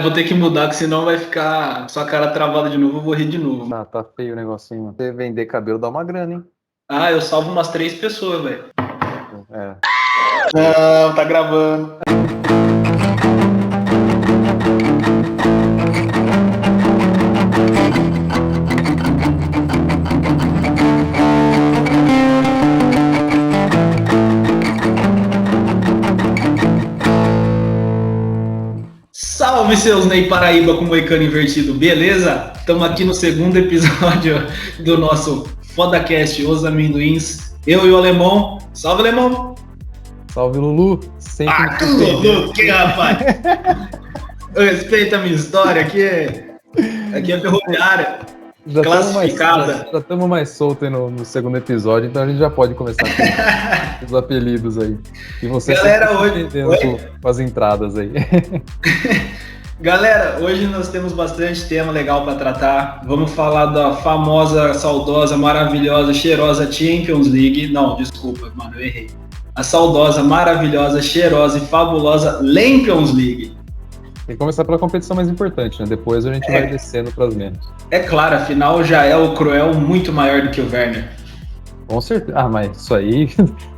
Vou ter que mudar, que senão vai ficar sua cara travada de novo, eu vou rir de novo. Tá feio o negocinho. Você vender cabelo dá uma grana, hein? Eu salvo umas 3 pessoas, velho. É. Não, tá gravando. Salve seus Ney Paraíba com moicano invertido, beleza? Estamos aqui no segundo episódio do nosso FodaCast Os Amendoins. Eu e o Alemão. Salve, Alemão! Salve, Lulu! Sempre que Lulu, que rapaz! Respeita a minha história, aqui é ferroviária, classificada. Já estamos mais soltos aí no segundo episódio, então a gente já pode começar com os apelidos aí. E você Galera, hoje com as entradas aí. Galera, hoje nós temos bastante tema legal para tratar. Vamos falar da famosa, saudosa, maravilhosa, cheirosa Champions League. Não, desculpa, mano, eu errei. A saudosa, maravilhosa, cheirosa e fabulosa Lampions League. Tem que começar pela competição mais importante, né? Depois a gente vai descendo para as menos. É claro, afinal já é o Cruel muito maior do que o Werner. Com certeza. Ah, mas isso aí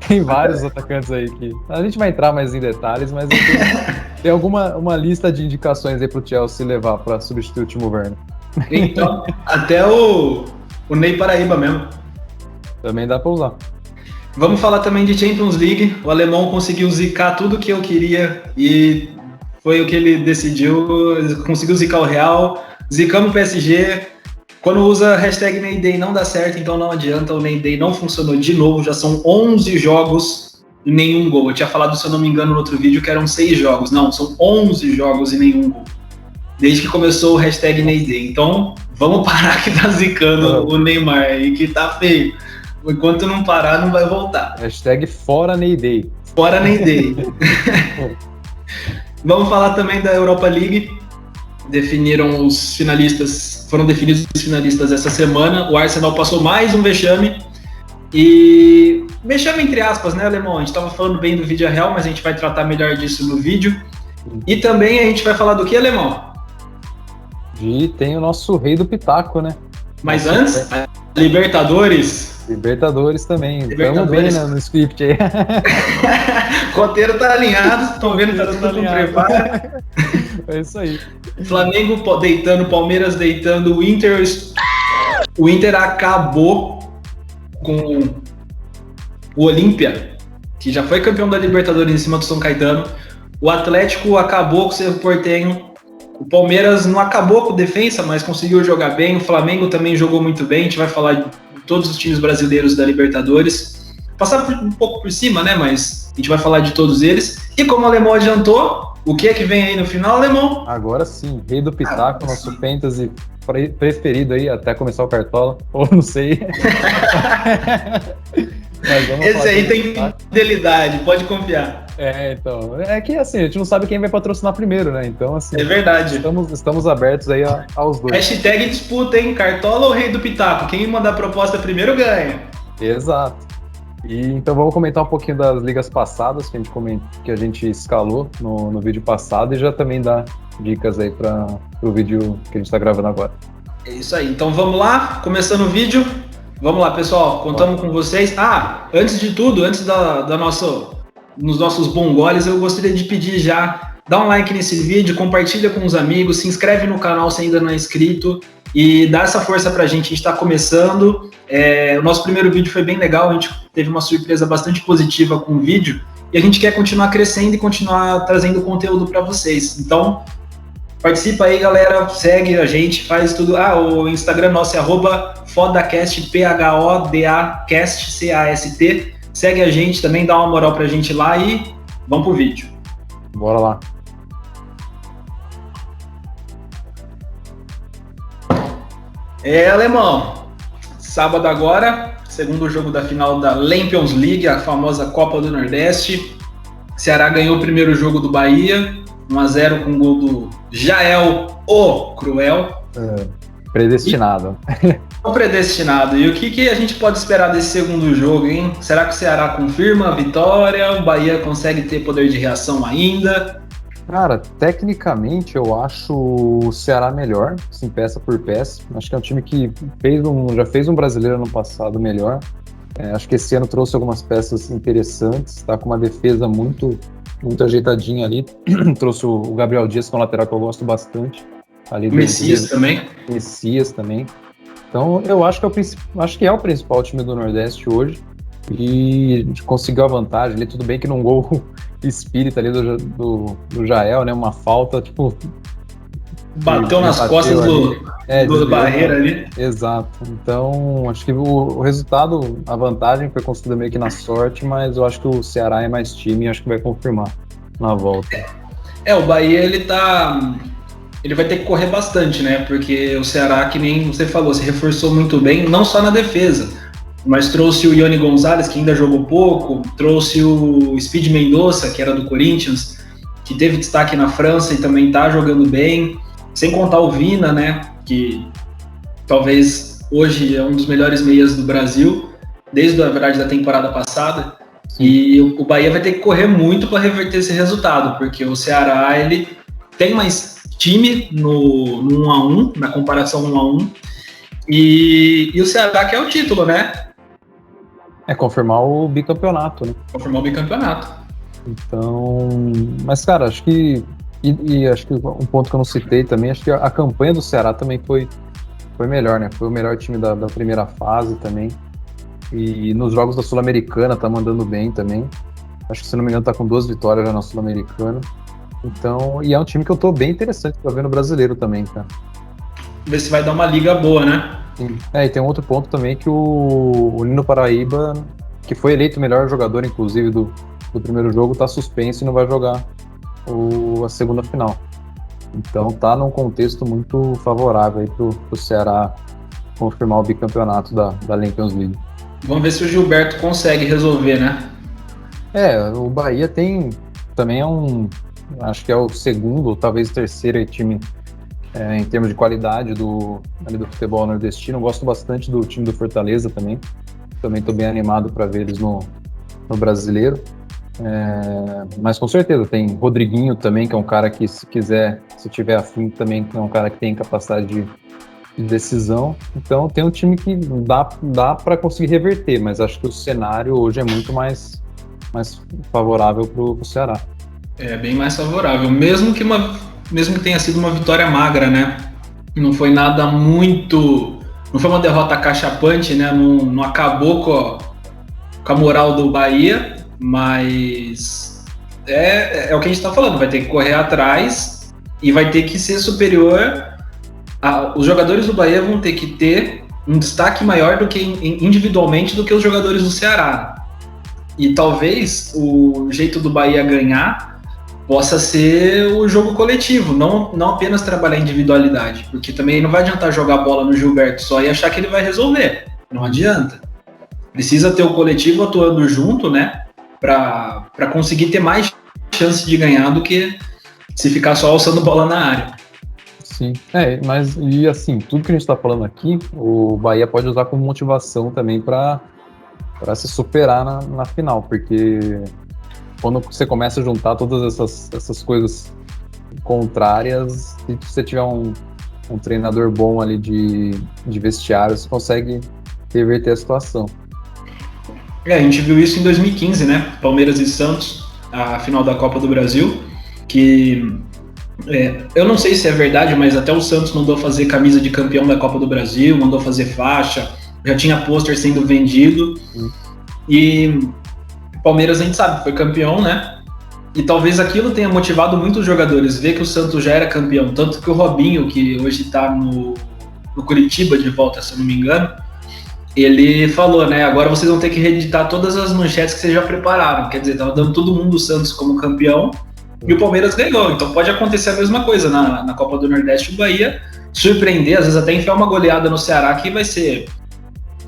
tem vários atacantes aí que... A gente vai entrar mais em detalhes, mas tem uma lista de indicações aí pro Chelsea levar para substituir o Timo Werner. Então, até o Ney Paraíba mesmo. Também dá para usar. Vamos falar também de Champions League. O alemão conseguiu zicar tudo que eu queria e foi o que ele decidiu. Ele conseguiu zicar o Real, zicamos o PSG. Quando usa hashtag Neyday não dá certo, então não adianta. O Neyday não funcionou de novo. Já são 11 jogos e nenhum gol. Eu tinha falado, se eu não me engano, no outro vídeo que eram 6 jogos. Não, são 11 jogos e nenhum gol. Desde que começou o hashtag Neyday. Então, vamos parar que tá zicando o Neymar aí, que tá feio. Enquanto não parar, não vai voltar. Hashtag fora Neyday. Fora Neyday. Vamos falar também da Europa League. Foram definidos os finalistas essa semana. O Arsenal passou mais um vexame. E vexame entre aspas, né, Alemão? A gente estava falando bem do Villarreal, mas a gente vai tratar melhor disso no vídeo. E também a gente vai falar do que, Alemão? E tem o nosso rei do Pitaco, né? Mas antes, Libertadores também. Estamos bem, né, no script aí. O roteiro tá alinhado, estão vendo que tá tudo com preparo. É isso aí. Flamengo deitando, Palmeiras deitando, o Inter acabou com o Olímpia, que já foi campeão da Libertadores em cima do São Caetano. O Atlético acabou com o Cerro Porteño. O Palmeiras não acabou com a defesa, mas conseguiu jogar bem. O Flamengo também jogou muito bem. A gente vai falar de todos os times brasileiros da Libertadores. Passar um pouco por cima, né? Mas a gente vai falar de todos eles. E como o Alemão adiantou, o que é que vem aí no final, Alemão? Agora sim, rei do Pitaco, nosso fantasy preferido aí, até começar o Cartola. Ou não sei. Esse aí tem fidelidade, pode confiar. Então. É que assim, a gente não sabe quem vai patrocinar primeiro, né? Então, assim. É verdade. Estamos abertos aí aos dois. Hashtag disputa, hein? Cartola ou Rei do Pitaco? Quem mandar a proposta primeiro ganha. Exato. E então vamos comentar um pouquinho das ligas passadas que a gente escalou no vídeo passado e já também dar dicas aí para o vídeo que a gente está gravando agora. É isso aí. Então vamos lá, começando o vídeo. Vamos lá, pessoal, contamos com vocês. Antes de tudo, antes nos nossos bongoles, eu gostaria de pedir já, dá um like nesse vídeo, compartilha com os amigos, se inscreve no canal se ainda não é inscrito e dá essa força pra gente está começando. O nosso primeiro vídeo foi bem legal, a gente teve uma surpresa bastante positiva com o vídeo e a gente quer continuar crescendo e continuar trazendo conteúdo para vocês. Então, participa aí, galera, segue a gente, faz tudo. O Instagram nosso é @fodacast, PHODAcast, CAST. Segue a gente também, dá uma moral pra gente lá e vamos pro vídeo. Bora lá. Alemão. Sábado agora, segundo jogo da final da Lampions League, a famosa Copa do Nordeste. Ceará ganhou o primeiro jogo do Bahia, 1-0 com o gol do Jael, o Cruel. Predestinado. Predestinado. E o que a gente pode esperar desse segundo jogo, hein? Será que o Ceará confirma a vitória? O Bahia consegue ter poder de reação ainda? Cara, tecnicamente eu acho o Ceará melhor, assim, peça por peça. Acho que é um time que já fez um brasileiro ano passado melhor. Acho que esse ano trouxe algumas peças interessantes, tá com uma defesa muito ajeitadinha ali. Trouxe o Gabriel Dias, que é um lateral que eu gosto bastante. Ali O Messias também. Messias também. Então eu acho que é o principal time do Nordeste hoje. E conseguiu a vantagem ali, tudo bem que num gol espírita ali do Jael, né? Uma falta, tipo. Bateu nas costas do Barreira ali. Exato. Então, acho que o resultado, a vantagem foi construída meio que na sorte, mas eu acho que o Ceará é mais time e acho que vai confirmar na volta. O Bahia, ele vai ter que correr bastante, né? Porque o Ceará, que nem você falou, se reforçou muito bem, não só na defesa, mas trouxe o Ione Gonzalez, que ainda jogou pouco, trouxe o Speed Mendonça, que era do Corinthians, que teve destaque na França e também tá jogando bem, sem contar o Vina, né? Que talvez hoje é um dos melhores meias do Brasil, desde a verdade da temporada passada. E o Bahia vai ter que correr muito para reverter esse resultado, porque o Ceará, ele tem mais time no 1-1, na comparação 1-1, e o Ceará quer o título, né? Confirmar o bicampeonato, né? Confirmar o bicampeonato. Então, mas cara, acho que acho que um ponto que eu não citei também, acho que a campanha do Ceará também foi melhor, né? Foi o melhor time da primeira fase também. E nos jogos da Sul-Americana tá mandando bem também. Acho que, se não me engano, tá com 2 vitórias já na Sul-Americana. Então, e é um time que eu tô bem interessante pra ver no brasileiro também, cara. Ver se vai dar uma liga boa, né? Sim. E tem um outro ponto também que o Nino Paraíba, que foi eleito o melhor jogador, inclusive, do primeiro jogo, tá suspenso e não vai jogar a segunda final. Então tá num contexto muito favorável aí pro Ceará confirmar o bicampeonato da Champions League. Vamos ver se o Gilberto consegue resolver, né? O Bahia também acho que é o segundo, ou talvez terceiro time em termos de qualidade do futebol nordestino. Eu gosto bastante do time do Fortaleza também. Também estou bem animado para ver eles no brasileiro. Mas com certeza tem Rodriguinho também, que é um cara que, se tiver afim, também é um cara que tem capacidade de decisão. Então tem um time que dá para conseguir reverter, mas acho que o cenário hoje é muito mais favorável para o Ceará. Bem mais favorável, mesmo que tenha sido uma vitória magra, né? Não foi nada muito, não foi uma derrota cachapante, né? Não acabou com a moral do Bahia, mas é o que a gente está falando, vai ter que correr atrás e vai ter que ser superior. Os jogadores do Bahia vão ter que ter um destaque maior do que individualmente do que os jogadores do Ceará. E talvez o jeito do Bahia ganhar possa ser o jogo coletivo, não apenas trabalhar a individualidade, porque também não vai adiantar jogar bola no Gilberto só e achar que ele vai resolver. Não adianta. Precisa ter o coletivo atuando junto, né? Para conseguir ter mais chance de ganhar do que se ficar só alçando bola na área. Sim, mas e assim, tudo que a gente está falando aqui, o Bahia pode usar como motivação também para se superar na final, porque quando você começa a juntar todas essas coisas contrárias, se você tiver um treinador bom ali de vestiário, você consegue reverter a situação. A gente viu isso em 2015, né? Palmeiras e Santos, a final da Copa do Brasil, que eu não sei se é verdade, mas até o Santos mandou fazer camisa de campeão da Copa do Brasil, mandou fazer faixa, já tinha pôster sendo vendido. E o Palmeiras, a gente sabe, foi campeão, né? E talvez aquilo tenha motivado muitos jogadores, ver que o Santos já era campeão. Tanto que o Robinho, que hoje está no Curitiba de volta, se eu não me engano, ele falou, né? Agora vocês vão ter que reeditar todas as manchetes que vocês já prepararam. Quer dizer, estava dando todo mundo o Santos como campeão e o Palmeiras ganhou. Então pode acontecer a mesma coisa na Copa do Nordeste. O Bahia surpreender, às vezes até enfiar uma goleada no Ceará, que vai ser,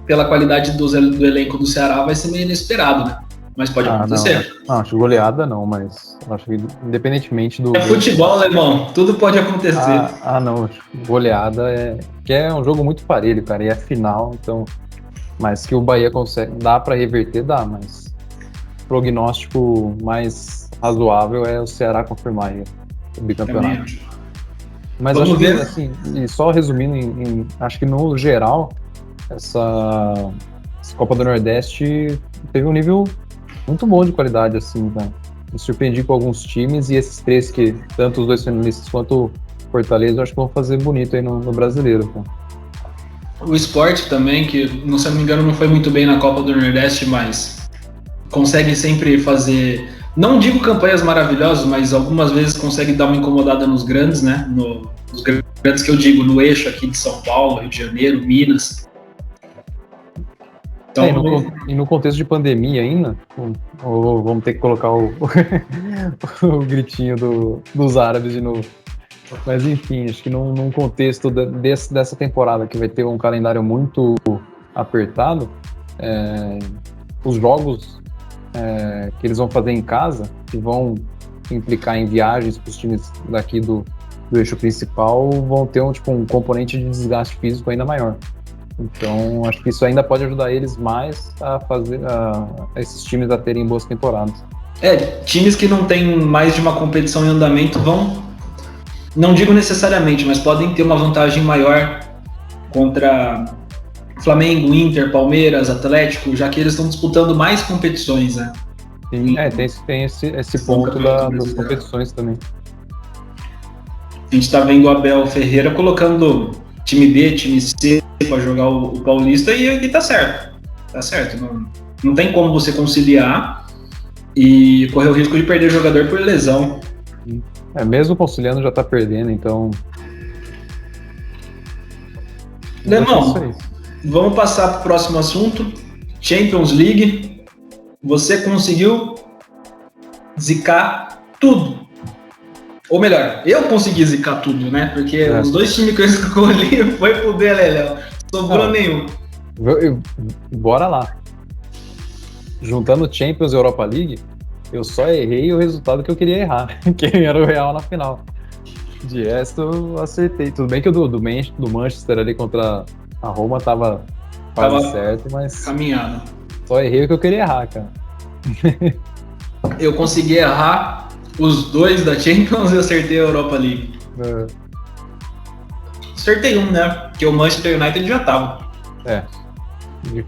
pela qualidade do elenco do Ceará, vai ser meio inesperado, né? Mas pode acontecer. Não, acho goleada não, mas acho que independentemente do... É futebol, alemão, tudo pode acontecer. Não, goleada que é um jogo muito parelho, cara, e é final, então... Mas que o Bahia consegue, dá para reverter, dá, mas prognóstico mais razoável é o Ceará confirmar aí o bicampeonato. Mas vamos acho que, ver. assim, e só resumindo, acho que no geral, essa Copa do Nordeste teve um nível muito bom de qualidade, assim, tá? Me surpreendi com alguns times, e esses três que, tanto os dois finalistas quanto o Fortaleza, eu acho que vão fazer bonito aí no brasileiro, tá? O Sport também, que, se não me engano, não foi muito bem na Copa do Nordeste, mas consegue sempre fazer, não digo campanhas maravilhosas, mas algumas vezes consegue dar uma incomodada nos grandes, né? Nos grandes que eu digo, no eixo aqui de São Paulo, Rio de Janeiro, Minas. Então, e no contexto de pandemia ainda, vamos ter que colocar o gritinho dos árabes de novo. Mas enfim, acho que num contexto dessa temporada, que vai ter um calendário muito apertado, os jogos que eles vão fazer em casa, que vão implicar em viagens para os times daqui do eixo principal, vão ter um componente de desgaste físico ainda maior. Então, acho que isso ainda pode ajudar eles mais a fazer esses times a terem boas temporadas. Times que não têm mais de uma competição em andamento vão, não digo necessariamente, mas podem ter uma vantagem maior contra Flamengo, Inter, Palmeiras, Atlético, já que eles estão disputando mais competições, né? Sim, tem esse ponto das competições também. A gente está vendo o Abel Ferreira colocando time B, time C para jogar o Paulista, e tá certo. Tá certo. Não tem como você conciliar e correr o risco de perder jogador por lesão. Mesmo conciliando já tá perdendo, então... Lemão, vamos passar para o próximo assunto. Champions League. Você conseguiu zicar tudo. Ou melhor, eu consegui zicar tudo, né? Porque os dois times que eu escolhi foi pro Beleléu. Sobrou nenhum. Bora lá. Juntando Champions e Europa League, eu só errei o resultado que eu queria errar, que era o Real na final. De resto, eu acertei. Tudo bem que o do Manchester ali contra a Roma tava quase certo, mas... caminhado. Só errei o que eu queria errar, cara. Eu consegui errar os dois da Champions e acertei a Europa League. Acertei um, né? Porque o Manchester United já tava.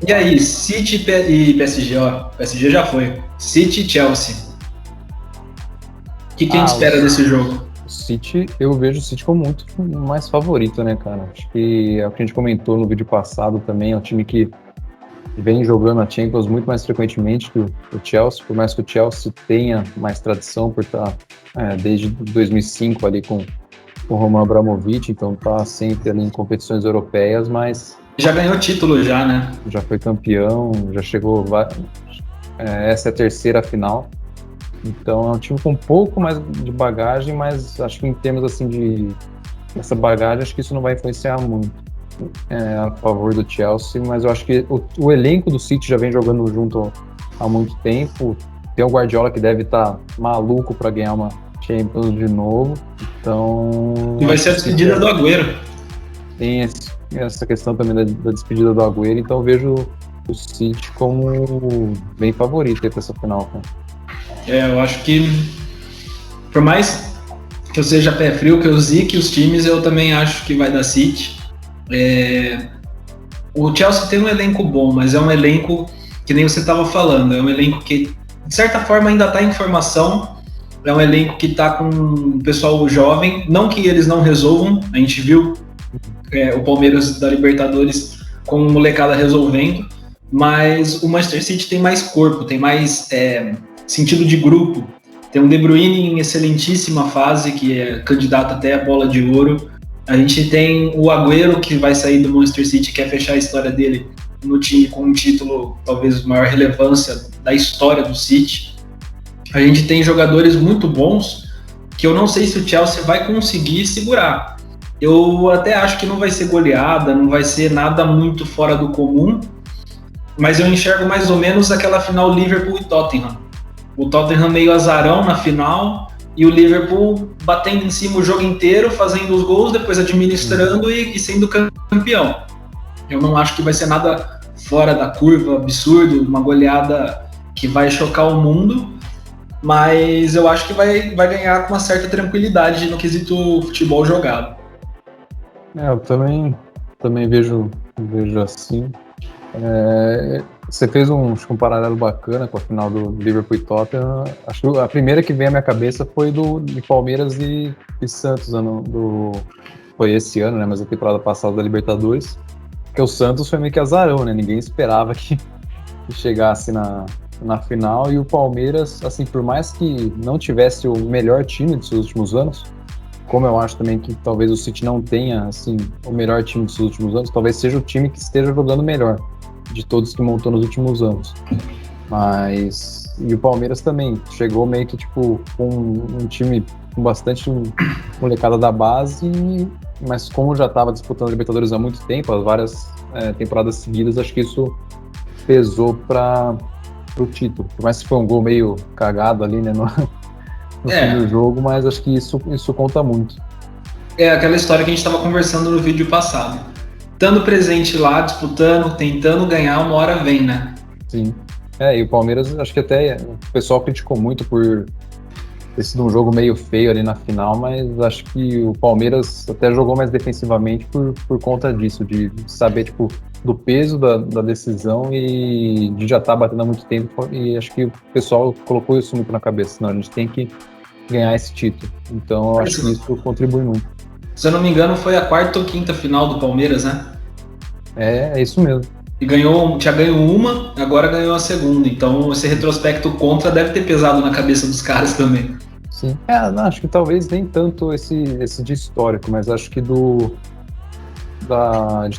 E aí, City e PSG, ó. PSG já foi. City e Chelsea. O que a gente espera desse jogo? City, eu vejo o City como muito mais favorito, né, cara? Acho que é o que a gente comentou no vídeo passado também. É um time que vem jogando a Champions muito mais frequentemente que o Chelsea, por mais que o Chelsea tenha mais tradição por estar desde 2005 ali com o Roman Abramovich, então tá sempre ali em competições europeias, mas... Já ganhou título já, né? Já foi campeão, já chegou... essa é a terceira final, então é um time com um pouco mais de bagagem, mas acho que em termos assim de... essa bagagem, acho que isso não vai influenciar muito a favor do Chelsea, mas eu acho que o elenco do City já vem jogando junto há muito tempo. Tem o Guardiola que deve estar maluco para ganhar uma Champions de novo, então... E vai ser a despedida do Agüero. Tem essa questão também da despedida do Agüero, então eu vejo o City como bem favorito para essa final, cara. Eu acho que, por mais que eu seja pé frio, que eu zique os times, eu também acho que vai dar City. O Chelsea tem um elenco bom, mas é um elenco que nem você estava falando, é um elenco que de certa forma ainda está em formação, é um elenco que está com o pessoal jovem, não que eles não resolvam, a gente viu o Palmeiras da Libertadores com molecada resolvendo, mas o Manchester City tem mais corpo, tem mais sentido de grupo, tem um De Bruyne em excelentíssima fase, que é candidato até a bola de ouro. A gente tem o Agüero, que vai sair do Manchester City, quer fechar a história dele no time com um título, talvez de maior relevância da história do City. A gente tem jogadores muito bons, que eu não sei se o Chelsea vai conseguir segurar. Eu até acho que não vai ser goleada, não vai ser nada muito fora do comum, mas eu enxergo mais ou menos aquela final Liverpool e Tottenham. O Tottenham meio azarão na final, e o Liverpool batendo em cima o jogo inteiro, fazendo os gols, depois administrando e sendo campeão. Eu não acho que vai ser nada fora da curva, absurdo, uma goleada que vai chocar o mundo, mas eu acho que vai ganhar com uma certa tranquilidade no quesito futebol jogado. Eu também vejo assim. Você fez um paralelo bacana com a final do Liverpool e Tottenham. Acho que a primeira que veio à minha cabeça foi de Palmeiras e Santos, foi esse ano, né? Mas a temporada passada da Libertadores. Porque o Santos foi meio que azarão, né? Ninguém esperava que chegasse na final. E o Palmeiras, assim, por mais que não tivesse o melhor time dos seus últimos anos, como eu acho também que talvez o City não tenha, assim, o melhor time dos seus últimos anos, talvez seja o time que esteja jogando melhor de todos que montou nos últimos anos. E o Palmeiras também chegou meio que, tipo, com um time com bastante molecada da base, mas como já estava disputando a Libertadores há muito tempo, as várias temporadas seguidas, acho que isso pesou para o título. Por mais que foi um gol meio cagado ali, né, no fim do jogo, mas acho que isso conta muito. É aquela história que a gente estava conversando no vídeo passado. Estando presente lá, disputando, tentando ganhar, uma hora vem, né? Sim. E o Palmeiras, acho que até o pessoal criticou muito por ter sido um jogo meio feio ali na final, mas acho que o Palmeiras até jogou mais defensivamente por conta disso, de saber, tipo, do peso da decisão e de já estar batendo há muito tempo, e acho que o pessoal colocou isso muito na cabeça, não, a gente tem que ganhar esse título, então eu acho que isso contribui muito. Se eu não me engano, foi a quarta ou quinta final do Palmeiras, né? É isso mesmo. E já ganhou uma, agora ganhou a segunda. Então esse retrospecto contra deve ter pesado na cabeça dos caras também. Sim. Não, acho que talvez nem tanto esse de histórico, mas acho que de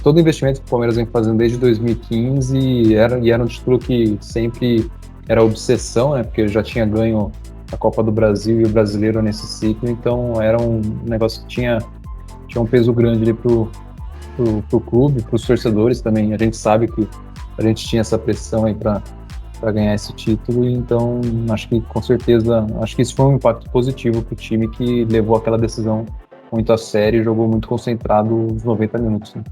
todo o investimento que o Palmeiras vem fazendo desde 2015, era um título que sempre era obsessão, né? Porque já tinha ganho a Copa do Brasil e o Brasileiro nesse ciclo, então era um negócio que tinha um peso grande ali pro clube, pros torcedores também. A gente sabe que a gente tinha essa pressão aí para ganhar esse título, então acho que com certeza, acho que isso foi um impacto positivo pro time que levou aquela decisão muito a sério e jogou muito concentrado os 90 minutos. Né?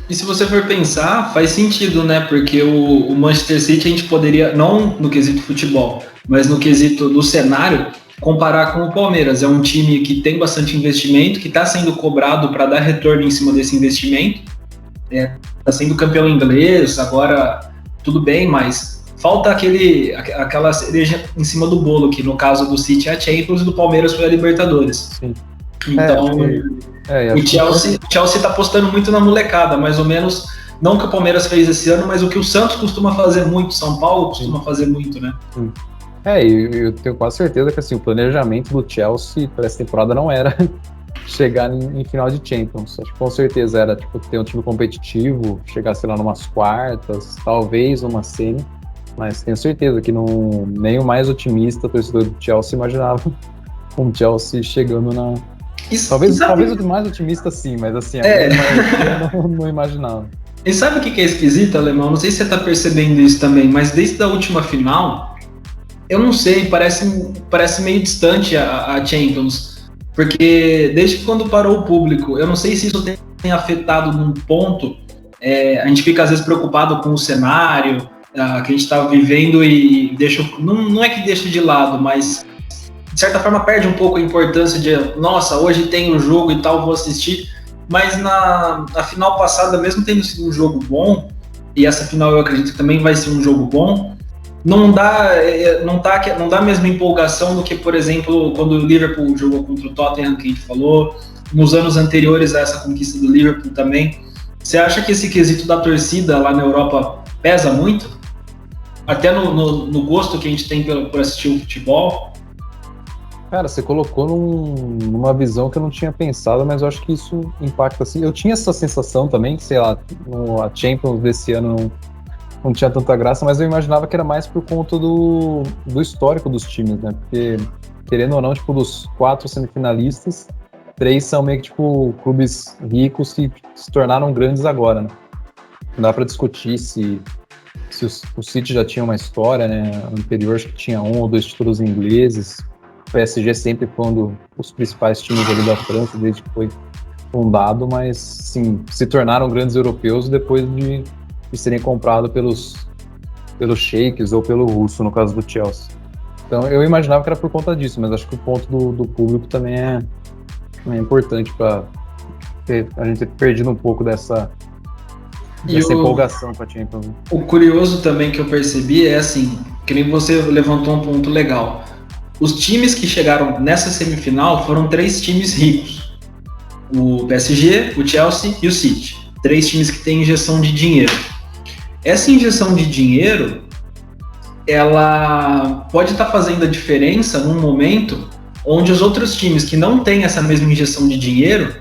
E se você for pensar, faz sentido, né? Porque o Manchester City a gente poderia, não no quesito futebol, mas no quesito do cenário, comparar com o Palmeiras. É um time que tem bastante investimento, que está sendo cobrado para dar retorno em cima desse investimento. Está sendo campeão inglês, agora tudo bem, mas falta aquela cereja em cima do bolo, que no caso do City é a Champions e do Palmeiras foi a Libertadores. Sim. Então, o Chelsea está apostando muito na molecada, mais ou menos, não o que o Palmeiras fez esse ano, mas o que o Santos costuma fazer muito, São Paulo costuma fazer muito, né? Eu tenho quase certeza que assim, o planejamento do Chelsea para essa temporada não era chegar em final de Champions. Acho que com certeza era tipo, ter um time competitivo, chegar, sei lá, numas quartas, talvez uma semi, mas tenho certeza que nem o mais otimista torcedor do Chelsea imaginava um Chelsea chegando na... Talvez o mais otimista sim, mas assim, eu não imaginava. E sabe o que é esquisito, Alemão? Não sei se você tá percebendo isso também, mas desde a última final, eu não sei, parece meio distante a Champions, porque desde que quando parou o público, eu não sei se isso tem afetado num ponto, a gente fica às vezes preocupado com o cenário que a gente tá vivendo e não é que deixa de lado, mas de certa forma perde um pouco a importância de, nossa, hoje tem um jogo e tal, vou assistir, mas na final passada, mesmo tendo sido um jogo bom, e essa final eu acredito que também vai ser um jogo bom, não dá a mesma empolgação do que, por exemplo, quando o Liverpool jogou contra o Tottenham, que a gente falou, nos anos anteriores a essa conquista do Liverpool também. Você acha que esse quesito da torcida lá na Europa pesa muito? Até no gosto que a gente tem por assistir o futebol? Cara, você colocou numa visão que eu não tinha pensado, mas eu acho que isso impacta assim. Eu tinha essa sensação também, que, sei lá, a Champions desse ano não tinha tanta graça, mas eu imaginava que era mais por conta do histórico dos times, né? Porque, querendo ou não, tipo, dos 4 semifinalistas, 3 são meio que, tipo, clubes ricos que se tornaram grandes agora, né? Não dá pra discutir se o City já tinha uma história, né? Anterior, acho que tinha 1 ou 2 títulos ingleses. O PSG sempre foi um dos principais times ali da França desde que foi fundado, mas sim, se tornaram grandes europeus depois de serem comprados pelos sheiks ou pelo russo, no caso do Chelsea. Então eu imaginava que era por conta disso, mas acho que o ponto do público também é importante para a gente ter perdido um pouco dessa empolgação com a Champions. O curioso também que eu percebi é assim, que nem você levantou um ponto legal. Os times que chegaram nessa semifinal foram 3 times ricos. O PSG, o Chelsea e o City. 3 times que têm injeção de dinheiro. Essa injeção de dinheiro, ela pode estar fazendo a diferença num momento onde os outros times que não têm essa mesma injeção de dinheiro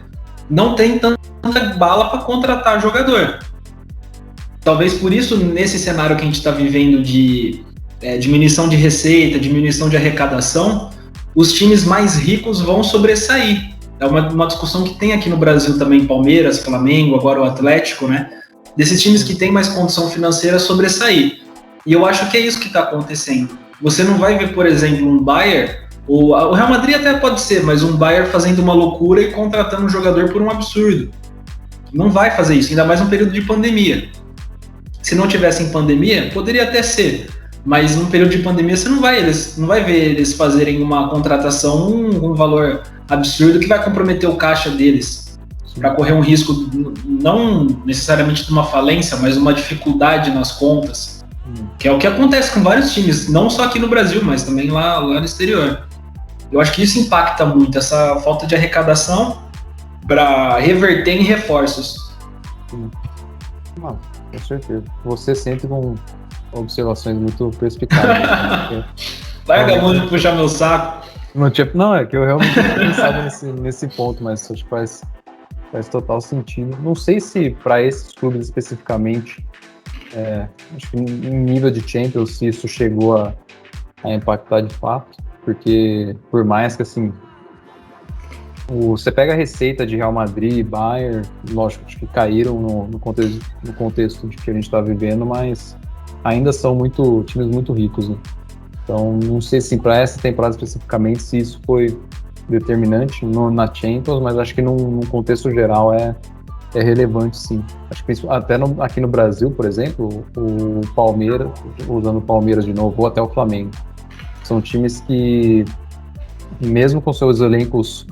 não têm tanta bala para contratar jogador. Talvez por isso, nesse cenário que a gente está vivendo de diminuição de receita, diminuição de arrecadação, os times mais ricos vão sobressair. É uma discussão que tem aqui no Brasil também, Palmeiras, Flamengo, agora o Atlético, né? Desses times que têm mais condição financeira sobressair. E eu acho que é isso que está acontecendo. Você não vai ver, por exemplo, um Bayern, o Real Madrid até pode ser, mas um Bayern fazendo uma loucura e contratando um jogador por um absurdo. Não vai fazer isso, ainda mais num período de pandemia. Se não tivesse em pandemia, poderia até ser, mas num período de pandemia você não vai ver eles fazerem uma contratação um valor absurdo que vai comprometer o caixa deles, para correr um risco não necessariamente de uma falência, mas uma dificuldade nas contas, que é o que acontece com vários times, não só aqui no Brasil, mas também lá no exterior. Eu acho que isso impacta muito, essa falta de arrecadação para reverter em reforços. Não, com certeza. Você sempre com observações muito perspicazes. Larga a mão de puxar meu saco. Não, é que eu realmente não pensava nesse ponto, mas acho que faz total sentido. Não sei se para esses clubes especificamente, acho que em nível de Champions, se isso chegou a impactar de fato, porque por mais que assim, você pega a receita de Real Madrid e Bayern, lógico, acho que caíram no contexto de que a gente está vivendo, mas ainda são times muito ricos, né? Então, não sei se para essa temporada especificamente se isso foi determinante na Champions, mas acho que num contexto geral é relevante, sim. Acho que até aqui no Brasil, por exemplo, o Palmeiras, usando o Palmeiras de novo, ou até o Flamengo, são times que, mesmo com seus elencos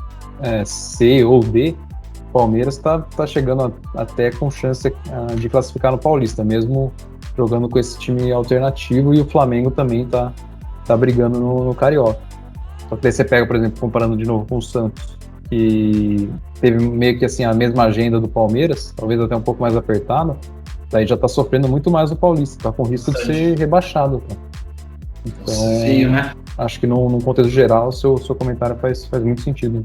C ou D, o Palmeiras está chegando até com chance de classificar no Paulista, mesmo jogando com esse time alternativo, e o Flamengo também tá brigando no Carioca. Só que daí você pega, por exemplo, comparando de novo com o Santos, que teve meio que assim a mesma agenda do Palmeiras, talvez até um pouco mais apertada, daí já tá sofrendo muito mais o Paulista, tá com risco de ser rebaixado. Tá? Então, feio, né? Acho que num contexto geral, o seu comentário faz muito sentido.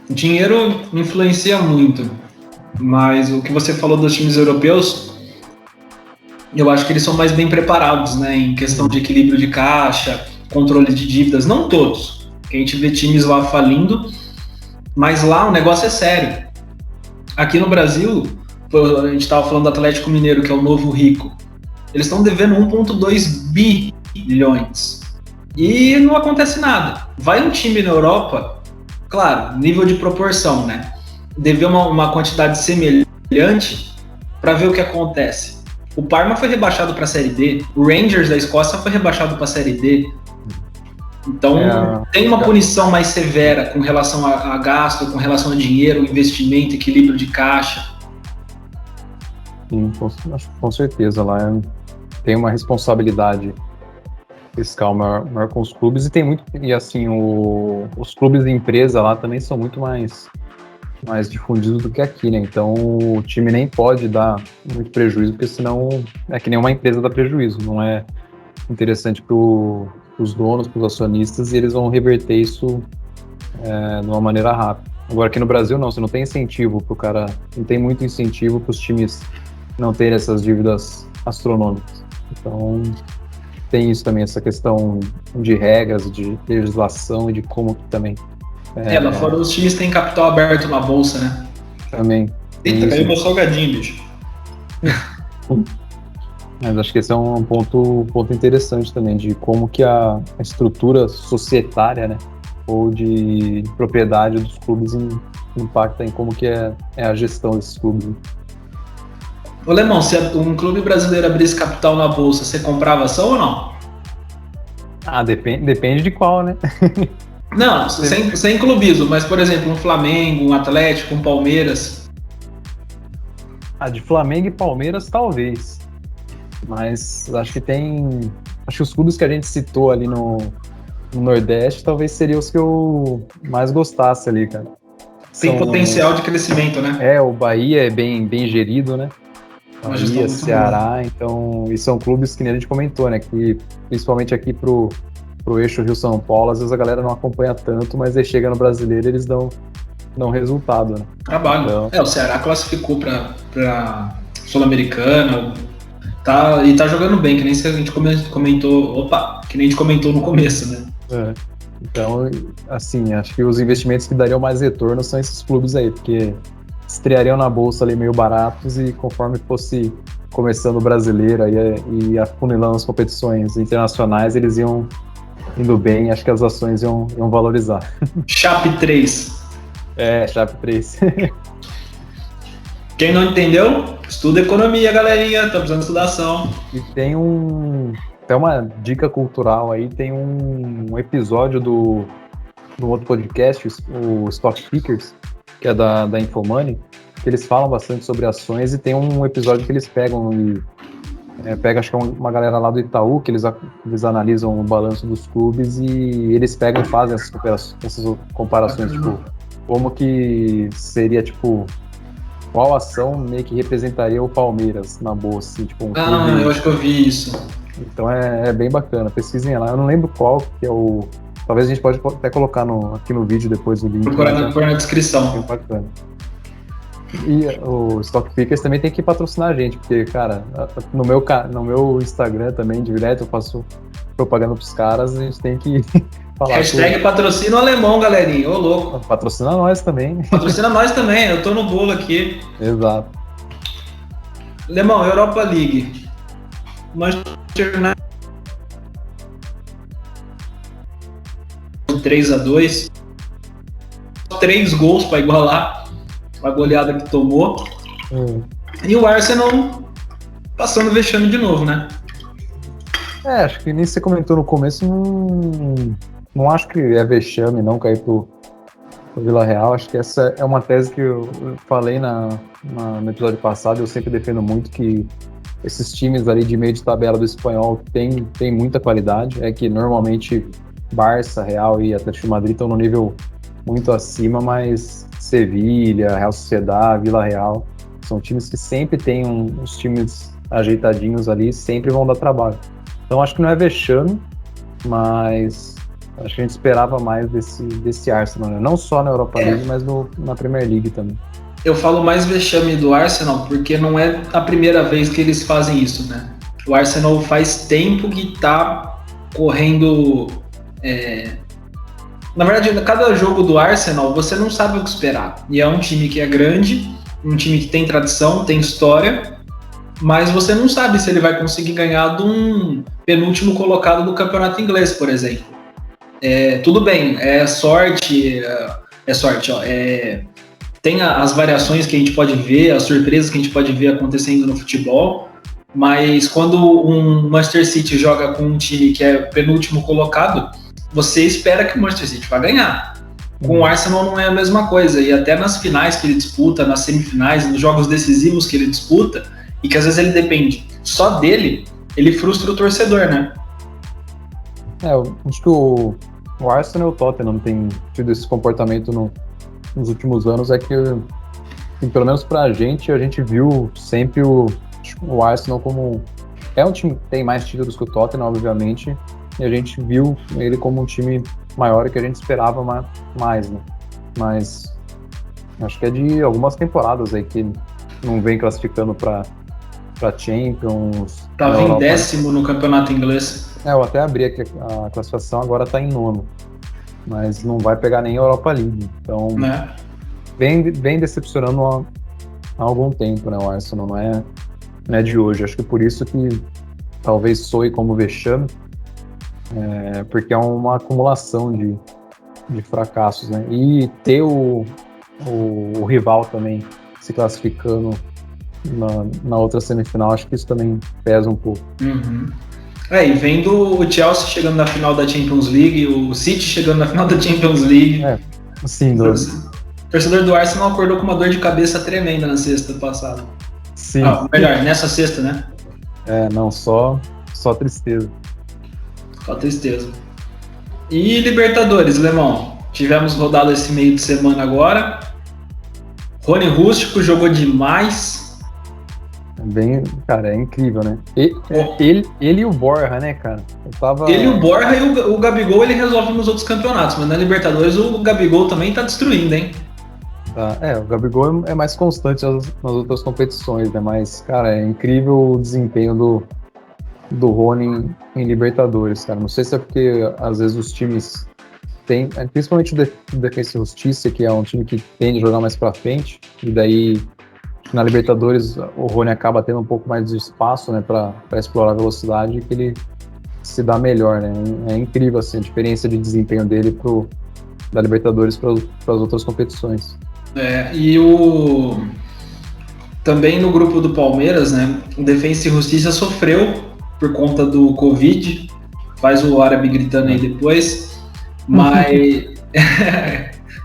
O dinheiro influencia muito, mas o que você falou dos times europeus, eu acho que eles são mais bem preparados, né, em questão de equilíbrio de caixa, controle de dívidas, não todos, a gente vê times lá falindo, mas lá o negócio é sério. Aqui no Brasil, a gente estava falando do Atlético Mineiro, que é o novo rico, eles estão devendo 1,2 bilhões e não acontece nada. Vai um time na Europa, claro, nível de proporção, né, dever uma quantidade semelhante para ver o que acontece. O Parma foi rebaixado para a Série D, o Rangers da Escócia foi rebaixado para a Série D. Então tem uma punição mais severa com relação a gasto, com relação a dinheiro, investimento, equilíbrio de caixa. Sim, com certeza. Lá tem uma responsabilidade fiscal maior com os clubes, e tem muito, e assim, os clubes de empresa lá também são muito mais difundidos do que aqui, né? Então o time nem pode dar muito prejuízo, porque senão é que nem uma empresa dá prejuízo, não é interessante para os donos, para os acionistas, e eles vão reverter isso de uma maneira rápida. Agora aqui no Brasil não, você não tem incentivo para o cara, não tem muito incentivo para os times não terem essas dívidas astronômicas. Então tem isso também, essa questão de regras, de legislação e de como que também... lá fora os times têm capital aberto na bolsa, né? Também. Eita, caiu meu salgadinho, bicho. Mas acho que esse é um ponto interessante também, de como que a estrutura societária, né, ou de propriedade dos clubes impacta em como que é a gestão desses clubes. Né? Ô, Lemão, se um clube brasileiro abrisse capital na bolsa, você comprava ação ou não? Depende de qual, né? Não, sem clubismo, mas, por exemplo, um Flamengo, um Atlético, um Palmeiras. De Flamengo e Palmeiras, talvez. Mas acho que os clubes que a gente citou ali no Nordeste, talvez seriam os que eu mais gostasse ali, cara. Tem potencial de crescimento, né? O Bahia é bem gerido, né? Bahia, Ceará, então, e são clubes que nem a gente comentou, né? Que principalmente aqui pro eixo Rio-São Paulo, às vezes a galera não acompanha tanto, mas aí chega no Brasileiro e eles dão resultado, né? Trabalho. Então, o Ceará classificou pra Sul-Americana, e tá jogando bem, que nem a gente comentou, que nem a gente comentou no começo, né? Então, assim, acho que os investimentos que dariam mais retorno são esses clubes aí, porque estreariam na bolsa ali meio baratos e conforme fosse começando o Brasileiro e afunilando as competições internacionais, eles iam indo bem, acho que as ações iam valorizar. Chape 3. Chape 3. Quem não entendeu, estuda economia, galerinha, tá precisando de estudação. E tem até uma dica cultural aí, tem um episódio do outro podcast, o Stock Pickers, que é da Infomoney, que eles falam bastante sobre ações e tem um episódio que eles pegam acho que é uma galera lá do Itaú, que eles analisam o balanço dos clubes e eles pegam e fazem essas comparações, tipo, como que seria, tipo, qual ação meio que representaria o Palmeiras na bolsa, assim, tipo, clube. Eu acho que eu vi isso. Então é bem bacana, pesquisem lá, eu não lembro qual que é o... Talvez a gente pode até colocar aqui no vídeo depois o link. Procurar na descrição. É bacana. E o Stock Pickers também tem que patrocinar a gente, porque, cara, no meu Instagram também, direto, eu faço propaganda pros caras, a gente tem que falar. Hashtag patrocina o alemão, galerinha, ô louco. Patrocina nós também. Patrocina nós também, eu tô no bolo aqui. Exato. Alemão, Europa League. Manchester United 3-2. 3 gols para igualar a goleada que tomou. E o Arsenal passando vexame de novo, né? Acho que nem você comentou no começo, não acho que é vexame não cair pro Vila Real. Acho que essa é uma tese que eu falei no episódio passado. Eu sempre defendo muito que esses times ali de meio de tabela do espanhol tem muita qualidade. É que normalmente Barça, Real e Atlético de Madrid estão no nível muito acima, mas Sevilha, Real Sociedad, Vila Real são times que sempre têm uns times ajeitadinhos ali, sempre vão dar trabalho. Então acho que não é vexame, mas acho que a gente esperava mais desse Arsenal, né? Não só na Europa League, mas na Premier League também. Eu falo mais vexame do Arsenal porque não é a primeira vez que eles fazem isso, né? O Arsenal faz tempo que tá correndo... Na verdade, cada jogo do Arsenal você não sabe o que esperar. E é um time que é grande, um time que tem tradição, tem história, mas você não sabe se ele vai conseguir ganhar de um penúltimo colocado do campeonato inglês, por exemplo. Tudo bem, é sorte, tem as variações que a gente pode ver, as surpresas que a gente pode ver acontecendo no futebol, mas quando um Manchester City joga com um time que é penúltimo colocado, você espera que o Manchester City vai ganhar. Com o Arsenal não é a mesma coisa, e até nas finais que ele disputa, nas semifinais, nos jogos decisivos que ele disputa, e que às vezes ele depende só dele, ele frustra o torcedor, né? Eu acho que o Arsenal e o Tottenham tem tido esse comportamento nos últimos anos, é que, assim, pelo menos pra gente, a gente viu sempre o Arsenal como... É um time que tem mais títulos que o Tottenham, obviamente, e a gente viu ele como um time maior e que a gente esperava mais, né? Mas acho que é de algumas temporadas aí que não vem classificando para Champions. Tava em 10º no campeonato inglês. Eu até abri aqui a classificação, agora tá em 9º. Mas não vai pegar nem a Europa League. Então, vem decepcionando há algum tempo, né? O Arsenal não é de hoje. Acho que por isso que talvez soe como vexame. Porque é uma acumulação de fracassos, né? E ter o rival também se classificando na outra semifinal, acho que isso também pesa um pouco. Uhum. E vendo o Chelsea chegando na final da Champions League, o City chegando na final da Champions League. Sim, o torcedor do Arsenal acordou com uma dor de cabeça tremenda na sexta passada. Sim. Melhor, nessa sexta, né? Não, só tristeza. Só tristeza. E Libertadores, Lemão? Tivemos rodado esse meio de semana agora. Rony Rústico jogou demais. Cara, é incrível, né? Ele e o Borja, né, cara? Ele, o Borja e o Gabigol, ele resolve nos outros campeonatos, mas na Libertadores o Gabigol também tá destruindo, hein? O Gabigol é mais constante nas outras competições, né? Mas, cara, é incrível o desempenho do Rony em Libertadores, cara. Não sei se é porque, às vezes, os times têm, principalmente o Defensa e Justiça, que é um time que tende a jogar mais pra frente, e daí na Libertadores o Rony acaba tendo um pouco mais de espaço, né, para explorar a velocidade, que ele se dá melhor, né? É incrível assim, a diferença de desempenho dele da Libertadores para as outras competições. E também no grupo do Palmeiras, né, o Defensa e Justiça sofreu por conta do Covid, faz o árabe gritando aí depois, mas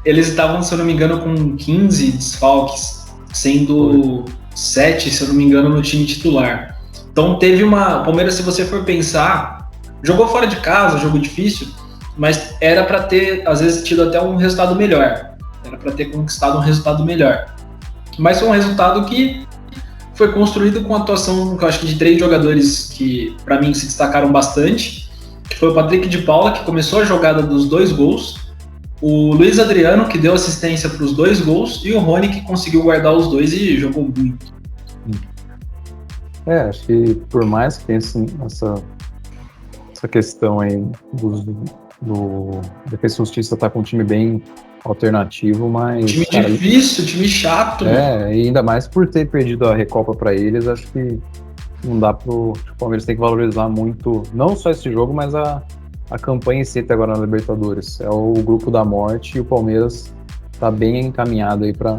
eles estavam, se eu não me engano, com 15 desfalques, sendo 7, se eu não me engano, no time titular. Então teve o Palmeiras, se você for pensar, jogou fora de casa, jogo difícil, mas era para ter, às vezes, tido até um resultado melhor. Era para ter conquistado um resultado melhor. Mas foi um resultado que foi construído com a atuação, eu acho que de 3 jogadores que, para mim, se destacaram bastante, que foi o Patrick de Paula, que começou a jogada dos 2 gols, o Luiz Adriano, que deu assistência para os 2 gols, e o Rony, que conseguiu guardar os 2 e jogou muito. Acho que por mais que tenha essa questão aí do Defensa e Justiça tá com um time bem alternativo, mas... Time difícil, time chato. E ainda mais por ter perdido a Recopa para eles, acho que não dá o Palmeiras tem que valorizar muito, não só esse jogo, mas a campanha em si até agora na Libertadores. É o grupo da morte e o Palmeiras tá bem encaminhado aí para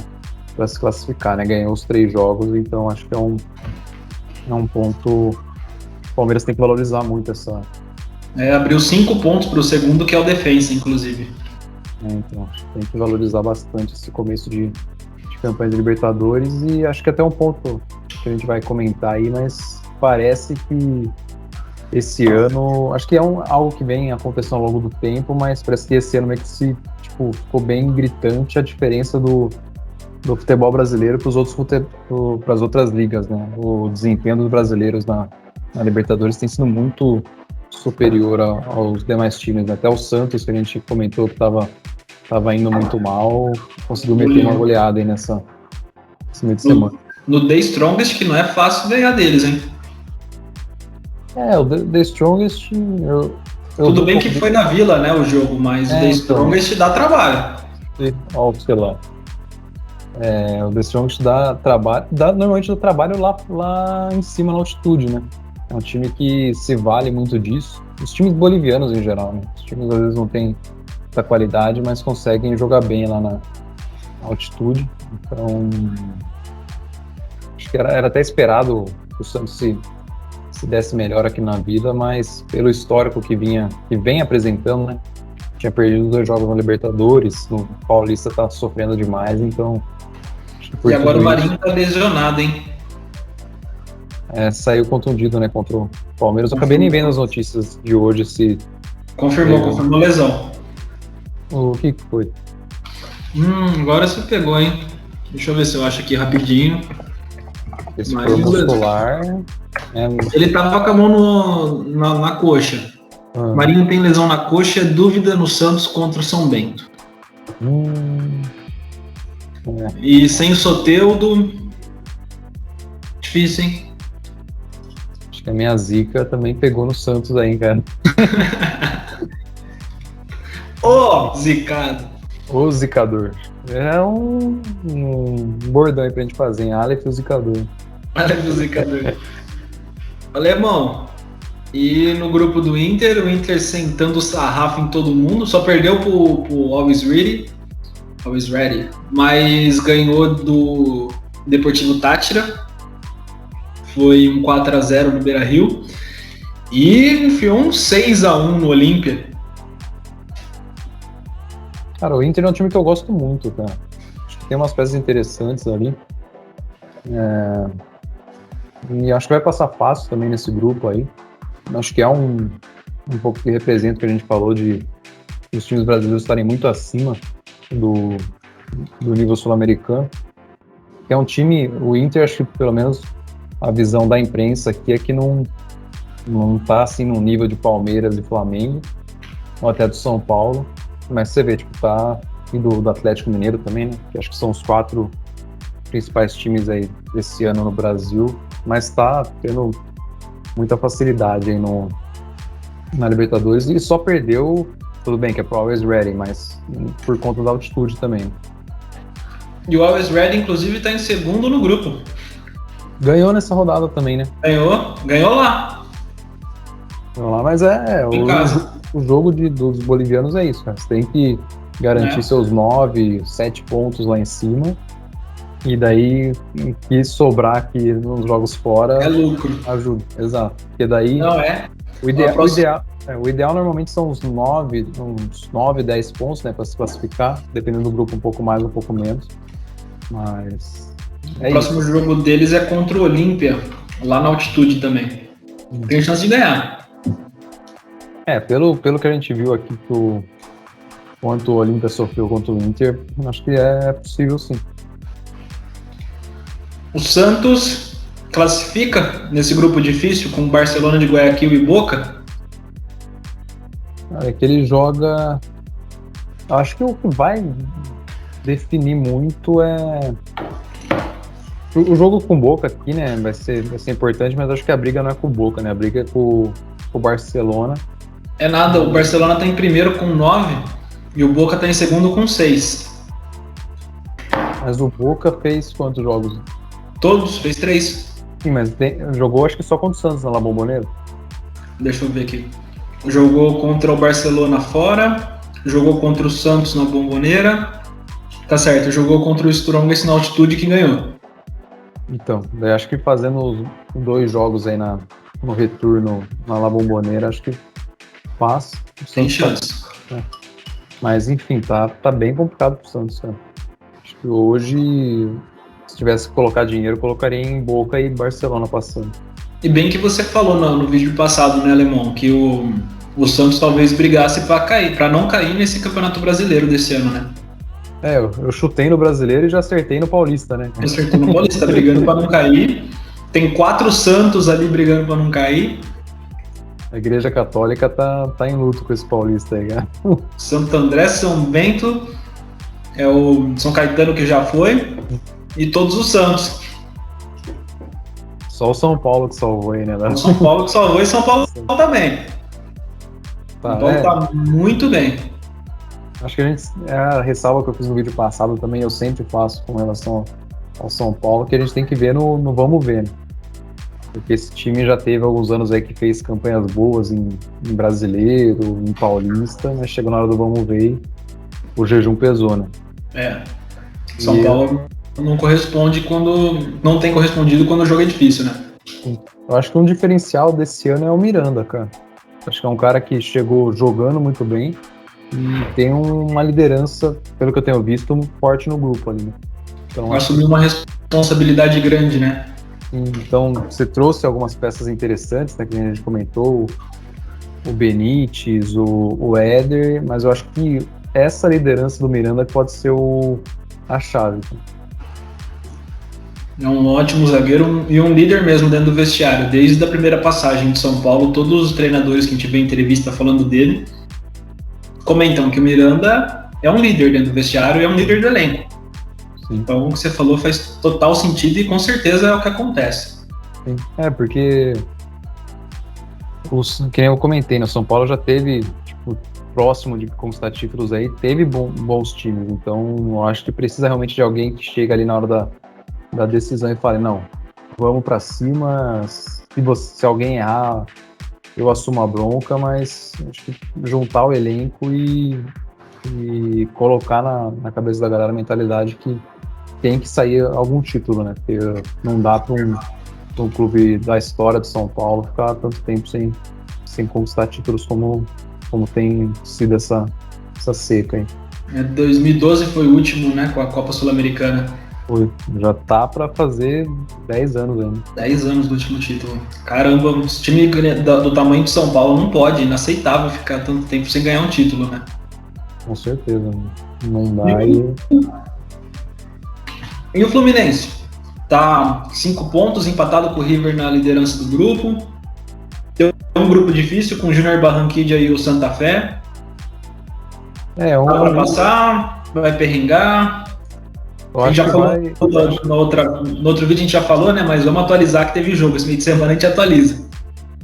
se classificar, né? Ganhou os 3 jogos, então acho que é um ponto... O Palmeiras tem que valorizar muito essa... abriu 5 pontos para o segundo, que é o Defensa, inclusive. Então, acho que tem que valorizar bastante esse começo de campanha de Libertadores, e acho que até um ponto que a gente vai comentar aí, mas parece que esse ano, acho que é algo que vem acontecendo ao longo do tempo, mas parece que esse ano meio que ficou bem gritante a diferença do futebol brasileiro para as outras ligas, né? O desempenho dos brasileiros na Libertadores tem sido muito superior aos demais times, né? Até o Santos, que a gente comentou que estava indo muito mal, conseguiu meter uma goleada aí nesse meio de semana. No The Strongest, que não é fácil ganhar deles, hein? O The Strongest... Tudo bem que foi na Vila, né, o jogo, mas o The Strongest dá trabalho. Sei lá. O The Strongest dá trabalho, normalmente dá trabalho lá em cima, na altitude, né? É um time que se vale muito disso. Os times bolivianos em geral, né? Os times às vezes não têm muita qualidade, mas conseguem jogar bem lá na altitude. Então, acho que era até esperado que o Santos se desse melhor aqui na vida, mas pelo histórico que vem apresentando, né? Tinha perdido 2 jogos na Libertadores, no Paulista tá sofrendo demais, então... E agora o Marinho tá lesionado, hein? Saiu contundido, né, contra o Palmeiras. Eu acabei nem vendo as notícias de hoje se... Confirmou lesão. O que foi? Agora você pegou, hein? Deixa eu ver se eu acho aqui rapidinho. Esse foi muscular... Ele tava com a mão na coxa. Marinho tem lesão na coxa, dúvida no Santos contra o São Bento. E sem o Soteldo, difícil, hein? Acho que a minha zica também pegou no Santos aí, cara. Zicado. O zicador. É um bordão aí pra gente fazer, hein? Aleph o zicador. Aleph o zicador. Alemão, e no grupo do Inter, o Inter sentando o sarrafo em todo mundo, só perdeu pro Always Ready, mas ganhou do Deportivo Táchira, foi um 4-0 no Beira-Rio, E enfiou um 6-1 no Olímpia. Cara, o Inter é um time que eu gosto muito, cara. Acho que tem umas peças interessantes ali. E acho que vai passar fácil também nesse grupo aí. Acho que é um pouco que representa o que a gente falou de os times brasileiros estarem muito acima do nível sul-americano. É um time, o Inter, acho que pelo menos a visão da imprensa aqui é que não tá assim no nível de Palmeiras e Flamengo, ou até do São Paulo, mas você vê, tipo, tá, e do Atlético Mineiro também, né, que acho que são os 4 principais times aí desse ano no Brasil, mas tá tendo muita facilidade aí na Libertadores e só perdeu, tudo bem que é pro Always Ready, mas por conta da altitude também. E o Always Ready, inclusive, tá em segundo no grupo. Ganhou nessa rodada também, né? Ganhou lá. Mas o jogo dos bolivianos é isso, cara. Você tem que garantir seus 9, 7 pontos lá em cima. E daí, o que sobrar aqui nos jogos fora... É lucro. Ajuda, exato. Porque daí... Não é? O ideal normalmente são uns 9, 10 pontos, né? Pra se classificar. Dependendo do grupo, um pouco mais, um pouco menos. Mas... O próximo jogo deles é contra o Olímpia, lá na altitude também. Tem chance de ganhar. Pelo que a gente viu aqui, quanto o Olímpia sofreu contra o Inter, acho que é possível sim. O Santos classifica nesse grupo difícil com o Barcelona de Guayaquil e Boca? É que ele joga... Acho que o que vai definir muito é... O jogo com o Boca aqui, né, vai ser importante, mas acho que a briga não é com o Boca, né? A briga é com o Barcelona. É nada, o Barcelona tá em primeiro com 9 e o Boca tá em segundo com 6. Mas o Boca fez quantos jogos? Todos, fez 3. Sim, mas jogou acho que só contra o Santos na La Bombonera. Deixa eu ver aqui. Jogou contra o Barcelona fora, jogou contra o Santos na Bombonera. Tá certo, jogou contra o Strongest na altitude que ganhou. Então, daí acho que fazendo os 2 jogos aí no retorno na La Bombonera, acho que passa. Tem chance. Mas enfim, tá bem complicado pro Santos, cara. Acho que hoje, se tivesse que colocar dinheiro, colocaria em Boca e Barcelona passando. E bem que você falou no vídeo passado, né, Alemão, que o Santos talvez brigasse para não cair nesse Campeonato Brasileiro desse ano, né? Eu chutei no Brasileiro e já acertei no Paulista, né? Acertou no Paulista, brigando para não cair. Tem 4 Santos ali brigando para não cair. A Igreja Católica tá em luto com esse Paulista aí, cara. Santo André, São Bento, é o São Caetano que já foi, e todos os Santos. Só o São Paulo que salvou aí, né? O São Paulo que salvou e São Paulo também. São Paulo tá muito bem. Acho que a ressalva que eu fiz no vídeo passado também, eu sempre faço com relação ao São Paulo, que a gente tem que ver no vamos ver, né? Porque esse time já teve alguns anos aí que fez campanhas boas em Brasileiro, em Paulista, mas chegou na hora do vamos ver e o jejum pesou, né? São Paulo não corresponde não tem correspondido quando o jogo é difícil, né? Eu acho que um diferencial desse ano é o Miranda, cara. Acho que é um cara que chegou jogando muito bem e tem uma liderança, pelo que eu tenho visto, forte no grupo ali, né? Então, assumiu uma responsabilidade grande, né? Então, você trouxe algumas peças interessantes, né, que a gente comentou, o Benítez, o Éder, mas eu acho que essa liderança do Miranda pode ser a chave. É um ótimo zagueiro e um líder mesmo dentro do vestiário. Desde a primeira passagem de São Paulo, todos os treinadores que a gente vê em entrevista falando dele comentam que o Miranda é um líder dentro do vestiário e é um líder do elenco. Sim. Então, o que você falou faz total sentido e com certeza é o que acontece. Sim. Porque que nem eu comentei, né? O São Paulo já teve, próximo de conquistar títulos aí, teve bons times. Então, eu acho que precisa realmente de alguém que chega ali na hora da decisão e fale, não, vamos pra cima, se alguém errar, eu assumo a bronca, mas acho que juntar o elenco e colocar na cabeça da galera a mentalidade que tem que sair algum título, né? Porque não dá para um clube da história de São Paulo ficar tanto tempo sem sem conquistar títulos como tem sido essa seca aí. 2012 foi o último, né, com a Copa Sul-Americana. Foi, já tá para fazer 10 anos ainda. 10 anos do último título. Caramba, um time do tamanho de São Paulo não pode, inaceitável ficar tanto tempo sem ganhar um título, né? Com certeza, não dá. E o Fluminense? Tá 5 pontos, empatado com o River na liderança do grupo. Tem um grupo difícil com o Júnior Barranquilla e o Santa Fé. Dá pra passar, vai perrengar. A gente já falou, no outro vídeo a gente já falou, né? Mas vamos atualizar que teve jogo. Esse meio de semana a gente atualiza.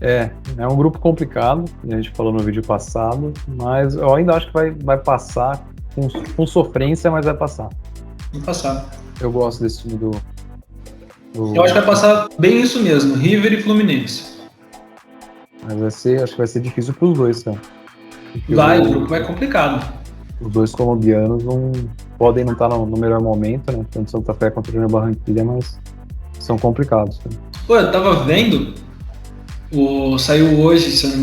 É um grupo complicado, a gente falou no vídeo passado, mas eu ainda acho que vai passar com sofrência, mas vai passar. Vai passar. Eu gosto desse time do... Eu acho que vai passar bem isso mesmo, River e Fluminense. Mas acho que vai ser difícil pros dois, cara. O grupo é complicado. Os dois colombianos podem não estar no melhor momento, né? Tanto Santa Fé quanto o Júnior Barranquilla, mas são complicados. Cara. Pô, eu tava vendo, saiu hoje, se eu não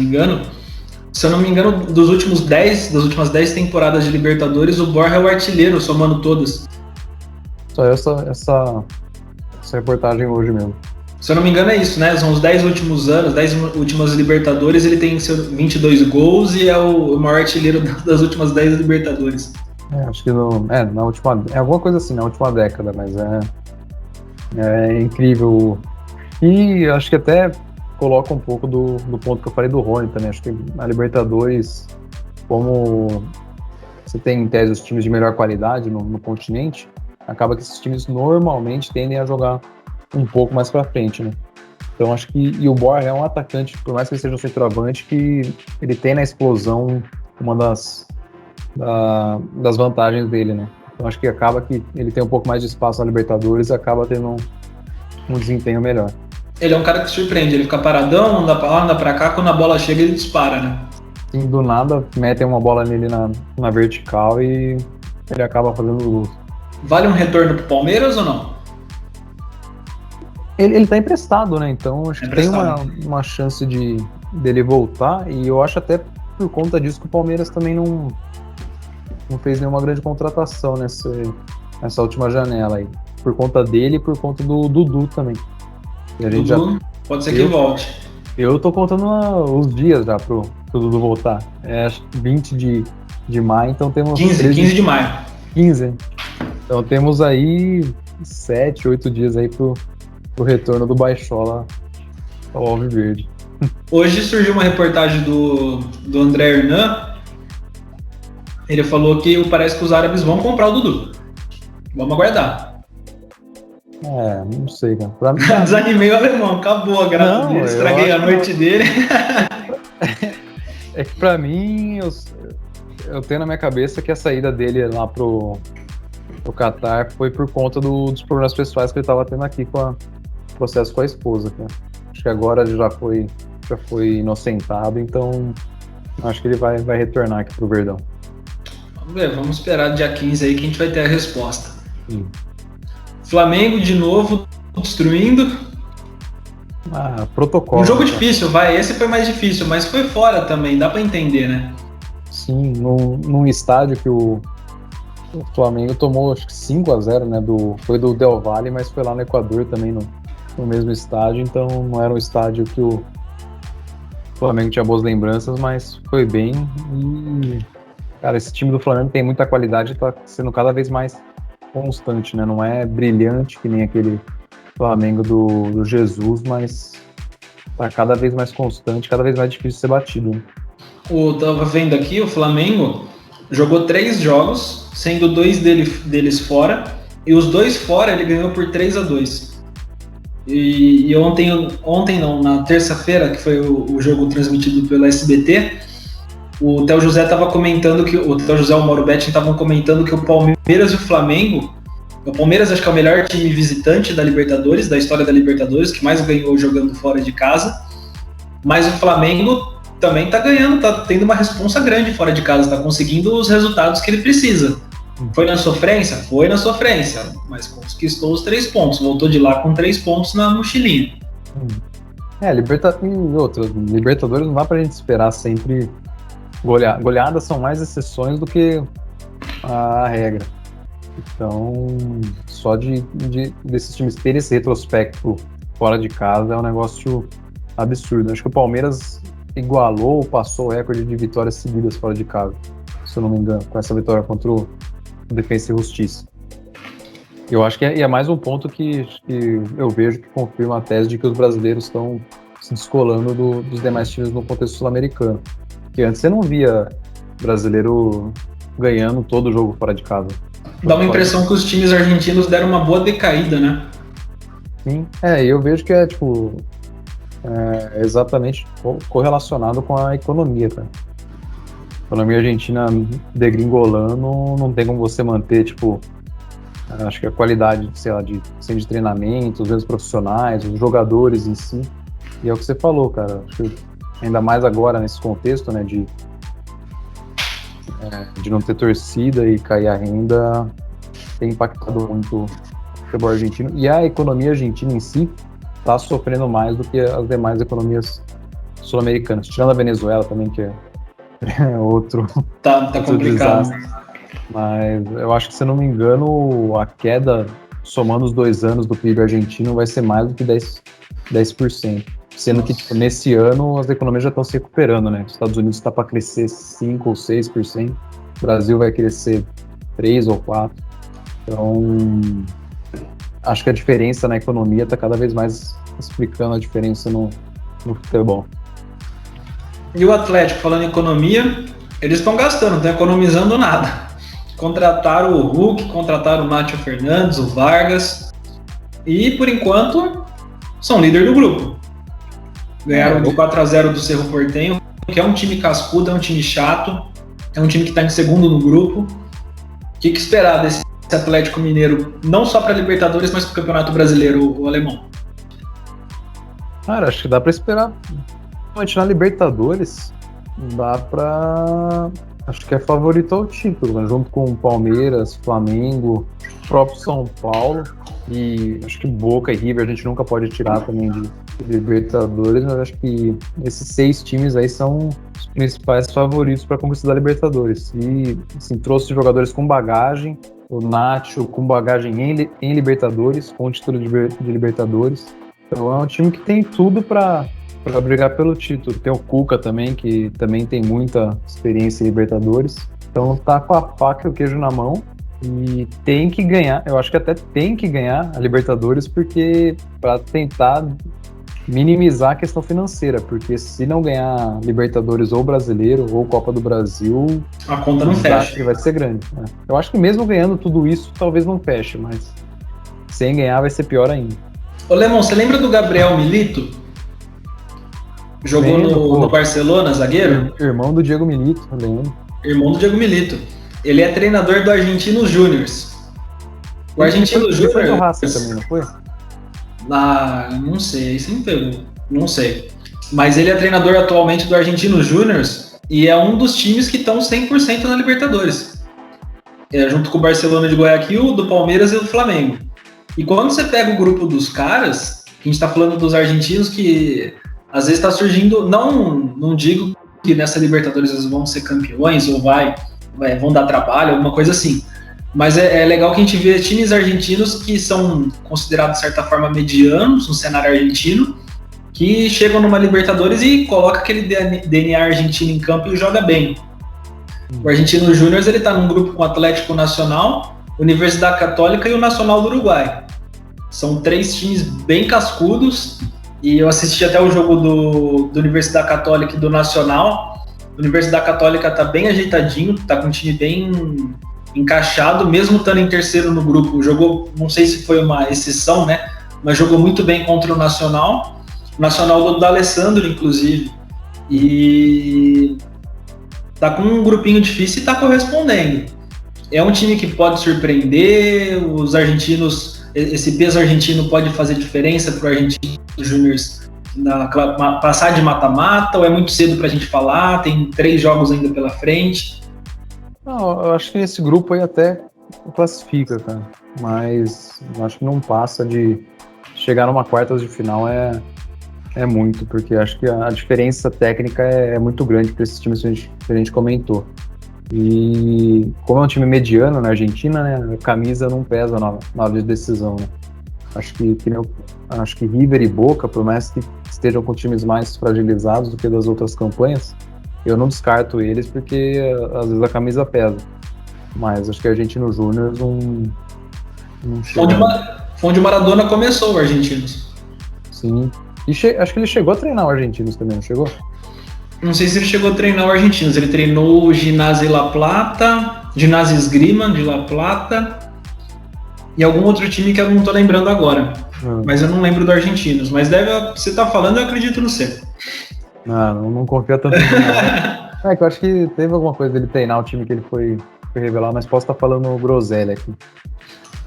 me engano, das últimas 10 temporadas de Libertadores, o Borja é o artilheiro, somando todas. Só essa reportagem hoje mesmo. Se eu não me engano é isso, né? São os 10 últimos anos, 10 últimas Libertadores, ele tem 22 gols e é o maior artilheiro das últimas 10 Libertadores. Acho que na última... É alguma coisa assim, na última década, mas é incrível. E acho que até coloca um pouco do ponto que eu falei do Rony também. Acho que a Libertadores, como você tem em tese os times de melhor qualidade no continente, acaba que esses times normalmente tendem a jogar um pouco mais pra frente, né? Então acho que... E o Borja é um atacante, por mais que ele seja um centroavante, que ele tem na explosão uma das vantagens dele, né? Então acho que acaba que ele tem um pouco mais de espaço na Libertadores e acaba tendo um desempenho melhor. Ele é um cara que surpreende, ele fica paradão, anda pra lá, anda pra cá, quando a bola chega ele dispara, né? Sim, do nada metem uma bola nele na vertical e ele acaba fazendo gol. Vale um retorno pro Palmeiras ou não? Ele tá emprestado, né? Então acho que tem uma chance dele voltar, e eu acho até por conta disso que o Palmeiras também não fez nenhuma grande contratação nessa última janela aí. Por conta dele e por conta do Dudu também. E a gente pode ser que volte. Eu tô contando os dias já pro Dudu voltar. Acho que 20 de maio, então temos... 15 de maio. 15. Então temos aí 7, 8 dias aí pro retorno do Baixola ao Alviverde. Hoje surgiu uma reportagem do André Hernan. Ele falou que parece que os árabes vão comprar o Dudu. Vamos aguardar. Não sei, cara. Pra mim... Desanimei o alemão, acabou a graça dele, estraguei a noite dele. É que pra mim, eu tenho na minha cabeça que a saída dele lá pro Qatar foi por conta dos problemas pessoais que ele tava tendo aqui com o processo com a esposa, cara. Acho que agora ele já foi inocentado, então acho que ele vai retornar aqui pro Verdão. Vamos ver, vamos esperar dia 15 aí que a gente vai ter a resposta. Sim. Flamengo de novo destruindo. Protocolo. Um jogo difícil, esse foi mais difícil, mas foi fora também, dá pra entender, né? Sim, num estádio que o Flamengo tomou acho que 5-0, né? Foi do Del Valle, mas foi lá no Equador também, no mesmo estádio, então não era um estádio que o Flamengo tinha boas lembranças, mas foi bem. E, cara, esse time do Flamengo tem muita qualidade e tá sendo cada vez mais constante, né? Não é brilhante que nem aquele Flamengo do Jesus, mas tá cada vez mais constante, cada vez mais difícil de ser batido, né? Eu tava vendo aqui, o Flamengo jogou 3 jogos, sendo 2 deles fora, e os 2 fora ele ganhou por 3-2. E ontem não, na terça-feira, que foi o jogo transmitido pela SBT, o Theo José estava comentando que o Theo José e o Mauro Betting estavam comentando que o Palmeiras e o Flamengo, o Palmeiras acho que é o melhor time visitante da Libertadores, da história da Libertadores, que mais ganhou jogando fora de casa, mas o Flamengo também tá ganhando, tá tendo uma responsa grande fora de casa, tá conseguindo os resultados que ele precisa. Foi na sofrência? Foi na sofrência, mas conquistou os 3 pontos, voltou de lá com 3 pontos na mochilinha. Libertadores não dá pra gente esperar sempre goleadas são mais exceções do que a regra. Então, só desses times terem esse retrospecto fora de casa é um negócio absurdo. Acho que o Palmeiras igualou ou passou o recorde de vitórias seguidas fora de casa, se eu não me engano, com essa vitória contra o Defensa e Justiça. Eu acho que é mais um ponto que eu vejo que confirma a tese de que os brasileiros estão se descolando dos demais times no contexto sul-americano. Porque antes você não via brasileiro ganhando todo o jogo fora de casa. Dá uma impressão que os times argentinos deram uma boa decaída, né? Sim, eu vejo que é exatamente correlacionado com a economia, cara. A economia argentina degringolando, não tem como você manter, acho que a qualidade, sei lá, de treinamento, os mesmos profissionais, os jogadores em si. E é o que você falou, cara. Acho que ainda mais agora nesse contexto, né, de não ter torcida e cair a renda, tem impactado muito o futebol argentino. E a economia argentina em si está sofrendo mais do que as demais economias sul-americanas. Tirando a Venezuela também, que é outro, tá complicado. Desastre. Mas eu acho que, se eu não me engano, a queda, somando os 2 anos do PIB argentino, vai ser mais do que 10%. Sendo que, nesse ano, as economias já estão se recuperando, né? Os Estados Unidos está para crescer 5% ou 6%, o Brasil vai crescer 3% ou 4%. Então, acho que a diferença na economia está cada vez mais explicando a diferença no futebol. E o Atlético, falando em economia, eles estão gastando, não estão economizando nada. Contrataram o Hulk, contrataram o Nacho Fernandes, o Vargas, e, por enquanto, são líder do grupo. Ganharam de 4-0 do Cerro Porteño, que é um time cascudo, é um time chato, é um time que está em segundo no grupo. O que esperar desse Atlético Mineiro, não só para a Libertadores, mas para o Campeonato Brasileiro, o alemão? Cara, acho que dá para esperar. Na Libertadores, dá para... Acho que é favorito ao título, né? Junto com o Palmeiras, Flamengo, próprio São Paulo, e acho que Boca e River a gente nunca pode tirar também de Libertadores, mas acho que esses 6 times aí são os principais favoritos para a conquista da Libertadores. E, assim, trouxe jogadores com bagagem, o Nacho com bagagem em Libertadores, com o título de Libertadores. Então é um time que tem tudo para brigar pelo título. Tem o Cuca também, que também tem muita experiência em Libertadores. Então tá com a faca e o queijo na mão e tem que ganhar. Eu acho que até tem que ganhar a Libertadores, porque para tentar minimizar a questão financeira, porque se não ganhar Libertadores ou Brasileiro ou Copa do Brasil, a conta não fecha. Que vai ser grande. Eu acho que mesmo ganhando tudo isso, talvez não feche, mas sem ganhar vai ser pior ainda. Ô Lemon, você lembra do Gabriel Milito? Jogou no Barcelona, zagueiro? Irmão do Diego Milito, lembro. Irmão do Diego Milito. Ele é treinador do Argentinos Júniors. O Argentinos Júniors... Foi do Racing também, não foi? Não sei, isso me pegou. Não sei. Mas ele é treinador atualmente do Argentinos Júniors e é um dos times que estão 100% na Libertadores. Junto com o Barcelona de Guayaquil, do Palmeiras e do Flamengo. E quando você pega o grupo dos caras, a gente está falando dos argentinos que às vezes está surgindo, não digo que nessa Libertadores eles vão ser campeões ou vão dar trabalho, alguma coisa assim. Mas é legal que a gente vê times argentinos que são considerados, de certa forma, medianos no cenário argentino, que chegam numa Libertadores e coloca aquele DNA argentino em campo e joga bem. O Argentinos Júniors está num grupo com o Atlético Nacional, Universidade Católica e o Nacional do Uruguai. São 3 times bem cascudos, e eu assisti até o jogo do Universidade Católica e do Nacional. A Universidade Católica está bem ajeitadinho, está com um time bem encaixado, mesmo estando em terceiro no grupo. Jogou, não sei se foi uma exceção, né? Mas jogou muito bem contra o Nacional do D'Alessandro, inclusive. E tá com um grupinho difícil e tá correspondendo. É um time que pode surpreender, os argentinos, esse peso argentino pode fazer diferença para o Argentinos Júniors passar de mata-mata, ou é muito cedo para a gente falar, tem 3 jogos ainda pela frente? Não, eu acho que esse grupo aí até classifica, cara, mas eu acho que não passa de chegar numa quartas de final é É muito, porque acho que a diferença técnica é muito grande para esses times que a gente comentou. E como é um time mediano na Argentina, né, a camisa não pesa na hora de decisão, né? Acho que River e Boca, por mais que estejam com times mais fragilizados do que das outras campanhas, eu não descarto eles porque às vezes a camisa pesa. Mas acho que Argentino Júnior não chega. Onde Maradona começou o Argentinos. Sim. E acho que ele chegou a treinar o Argentinos também, não chegou? Não sei se ele chegou a treinar o Argentinos. Ele treinou o Ginásio La Plata, Ginásio Esgrima de La Plata e algum outro time que eu não tô lembrando agora. Mas eu não lembro do Argentinos. Mas você tá falando, eu acredito no você. Não confio tanto. É que eu acho que teve alguma coisa dele treinar o time que ele foi revelar, mas posso estar falando groselha aqui.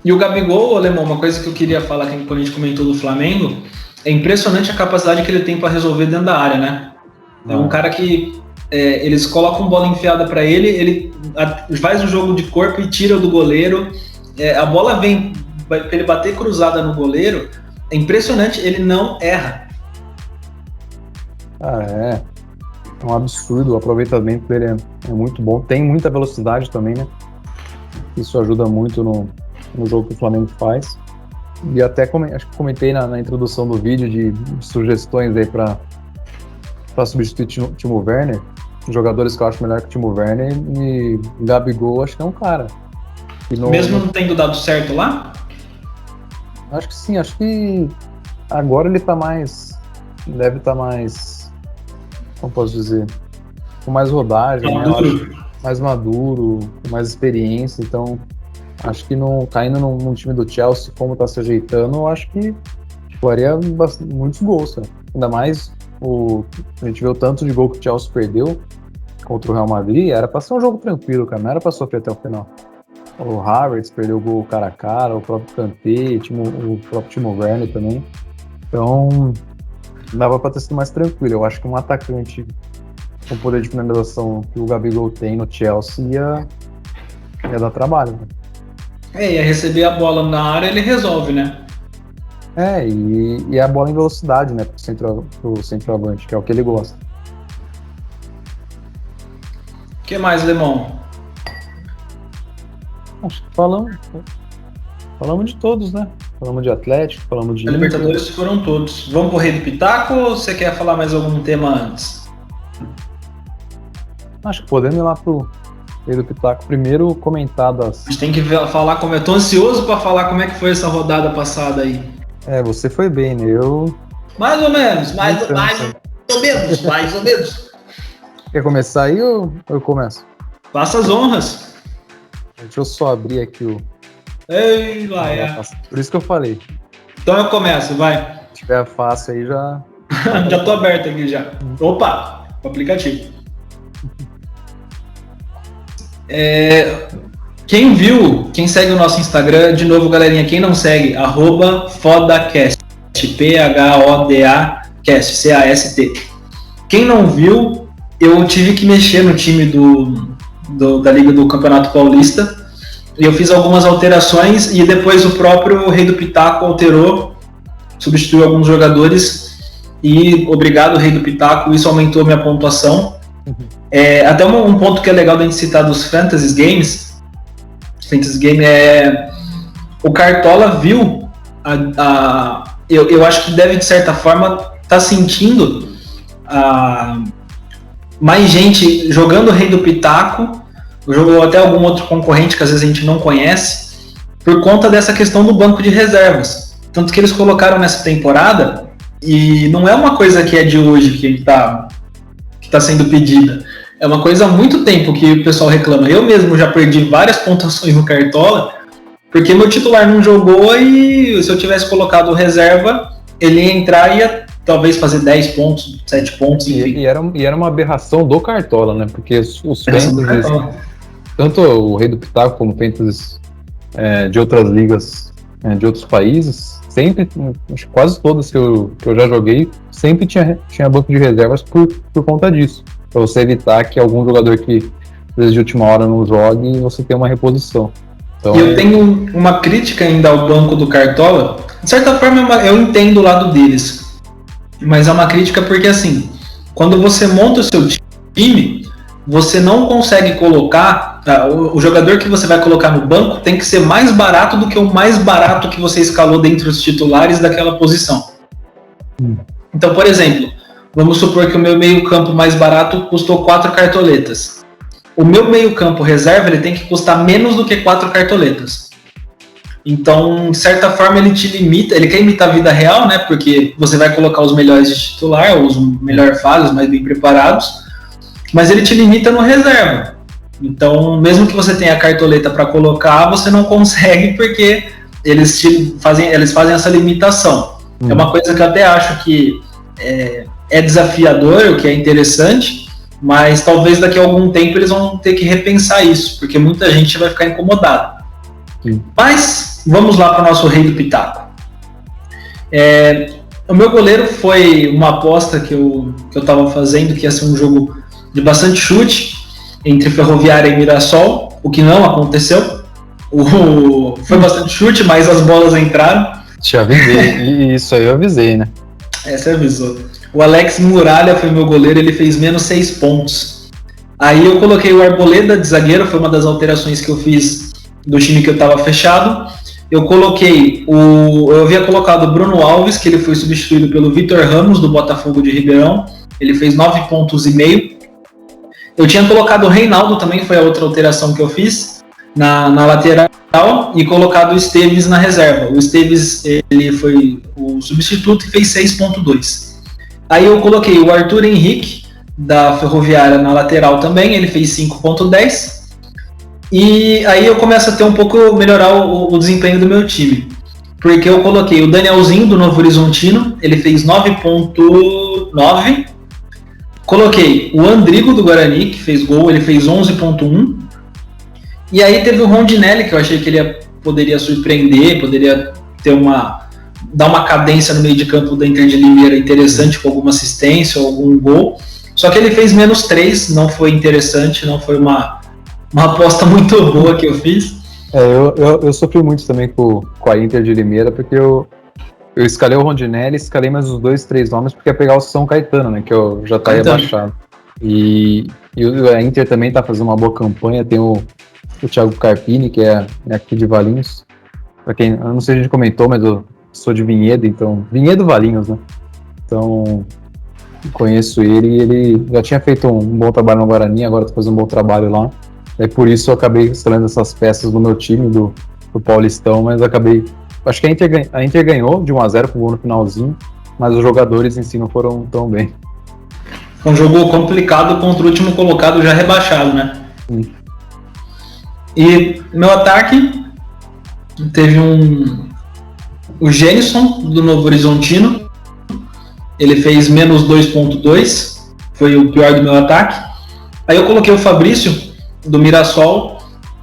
E o Gabigol, Alemão, uma coisa que eu queria falar quando a gente comentou do Flamengo, é impressionante a capacidade que ele tem para resolver dentro da área, né? É um cara que eles colocam bola enfiada para ele faz o jogo de corpo e tira do goleiro. A bola vem para ele bater cruzada no goleiro. É impressionante, ele não erra. É um absurdo, o aproveitamento dele é muito bom. Tem muita velocidade também, né? Isso ajuda muito no jogo que o Flamengo faz. E até acho que comentei na introdução do vídeo de sugestões aí para substituir Timo Werner, jogadores que eu acho melhor que o Timo Werner, e Gabigol acho que é um cara. Mesmo não tendo dado certo lá? Acho que sim, acho que agora ele deve estar mais, como posso dizer, com mais rodagem, mais maduro, com mais experiência, então acho que caindo num time do Chelsea, como tá se ajeitando, eu acho que faria muitos gols, cara. Ainda mais a gente vê o tanto de gol que o Chelsea perdeu contra o Real Madrid, era pra ser um jogo tranquilo, cara, não era pra sofrer até o final. O Havertz perdeu o gol cara a cara, o próprio Kanté, o próprio Timo Werner também. Então, dava pra ter sido mais tranquilo. Eu acho que um atacante com poder de finalização que o Gabigol tem no Chelsea ia dar trabalho, né? Ia receber a bola na área, ele resolve, né? E a bola em velocidade, né, pro centroavante, que é o que ele gosta. O que mais, Lemão? Acho que falamos de todos, né? Falamos de Atlético, falamos de A Libertadores foram todos. Vamos pro Rei do Pitaco ou você quer falar mais algum tema antes? Acho que podemos ir lá pro Rei do Pitaco primeiro comentar A gente tem que falar como eu tô ansioso pra falar como é que foi essa rodada passada aí. Você foi bem, né? Eu... Mais ou menos. Quer começar aí ou eu começo? Faça as honras. Deixa eu só abrir aqui o... Ei, lá é. Por isso que eu falei. Então eu começo, vai. Se tiver fácil aí já... Já tô aberto aqui já. Opa, o aplicativo. Quem segue o nosso Instagram, de novo, galerinha, quem não segue, @fodacast, PHODAcast, CAST. Quem não viu, eu tive que mexer no time da Liga do Campeonato Paulista, e eu fiz algumas alterações, e depois o próprio Rei do Pitaco alterou, substituiu alguns jogadores, e obrigado, Rei do Pitaco, isso aumentou minha pontuação. Até um ponto que é legal da gente citar dos Fantasy Games o Cartola viu eu acho que deve de certa forma estar sentindo mais gente jogando o Rei do Pitaco, jogou até algum outro concorrente que às vezes a gente não conhece, por conta dessa questão do banco de reservas, tanto que eles colocaram nessa temporada, e não é uma coisa que é de hoje que está sendo pedida. É uma coisa há muito tempo que o pessoal reclama. Eu mesmo já perdi várias pontuações no Cartola, porque meu titular não jogou e se eu tivesse colocado reserva, ele ia entrar e ia talvez fazer 10 pontos, 7 pontos. E era uma aberração do Cartola, né? Porque os fantasies, tanto o Rei do Pitaco como fantasies de outras ligas, de outros países, sempre, acho que quase todas que eu já joguei, sempre tinha banco de reservas por conta disso. Para você evitar que algum jogador que às vezes de última hora não jogue e você tenha uma reposição. Então, eu tenho uma crítica ainda ao banco do Cartola. De certa forma, eu entendo o lado deles. Mas é uma crítica porque, assim, quando você monta o seu time, você não consegue colocar... O jogador que você vai colocar no banco tem que ser mais barato do que o mais barato que você escalou dentre os titulares daquela posição. Então, por exemplo, vamos supor que o meu meio-campo mais barato custou 4 cartoletas. O meu meio-campo reserva ele tem que custar menos do que 4 cartoletas. Então, de certa forma, ele te limita, ele quer imitar a vida real, né? Porque você vai colocar os melhores de titular, os melhor fases, os mais bem preparados, mas ele te limita no reserva. Então, mesmo que você tenha a cartoleta para colocar, você não consegue porque eles fazem essa limitação. É uma coisa que eu até acho que é desafiador, o que é interessante, mas talvez daqui a algum tempo eles vão ter que repensar isso, porque muita gente vai ficar incomodada. Mas vamos lá para o nosso rei do pitaco. O meu goleiro foi uma aposta que eu estava fazendo, que ia ser um jogo de bastante chute entre Ferroviária e Mirassol, o que não aconteceu. Foi bastante chute, mas as bolas entraram. Te avisei, isso aí eu avisei, né? Você avisou. O Alex Muralha foi meu goleiro, ele fez menos 6 pontos. Aí eu coloquei o Arboleda de zagueiro, foi uma das alterações que eu fiz do time que eu estava fechado. Eu coloquei eu havia colocado o Bruno Alves, que ele foi substituído pelo Vitor Ramos, do Botafogo de Ribeirão. Ele fez 9 pontos e meio. Eu tinha colocado o Reinaldo também, foi a outra alteração que eu fiz, na lateral, e colocado o Esteves na reserva. O Esteves, ele foi o substituto e fez 6.2. Aí eu coloquei o Arthur Henrique, da Ferroviária, na lateral também, ele fez 5.10. E aí eu começo a ter um pouco, melhorar o desempenho do meu time. Porque eu coloquei o Danielzinho, do Novo Horizontino, ele fez 9.9. Coloquei o Andrigo, do Guarani, que fez gol, ele fez 11.1. E aí teve o Rondinelli, que eu achei que ele poderia surpreender, poderia ter dar uma cadência no meio de campo da Inter de Limeira interessante, com alguma assistência ou algum gol. Só que ele fez menos 3, não foi interessante, não foi uma aposta muito boa que eu fiz. Eu sofri muito também com a Inter de Limeira, porque eu escalei o Rondinelli, escalei mais os 2, 3 nomes, porque ia pegar o São Caetano, né, que eu já tá rebaixado. E a Inter também tá fazendo uma boa campanha, tem o Thiago Carpini, que é aqui de Valinhos. Pra quem, eu não sei se a gente comentou, mas eu sou de Vinhedo, então... Vinhedo Valinhos, né? Então, conheço ele e ele já tinha feito um bom trabalho no Guarani, agora tá fazendo um bom trabalho lá. Daí por isso eu acabei instalando essas peças no meu time do Paulistão, mas acabei... Acho que a Inter ganhou de 1-0 com o gol no finalzinho, mas os jogadores em si não foram tão bem. Um jogo complicado contra o último colocado já rebaixado, né? Sim. E meu ataque teve o Gênison, do Novo Horizontino, ele fez menos 2.2, foi o pior do meu ataque. Aí eu coloquei o Fabrício, do Mirassol,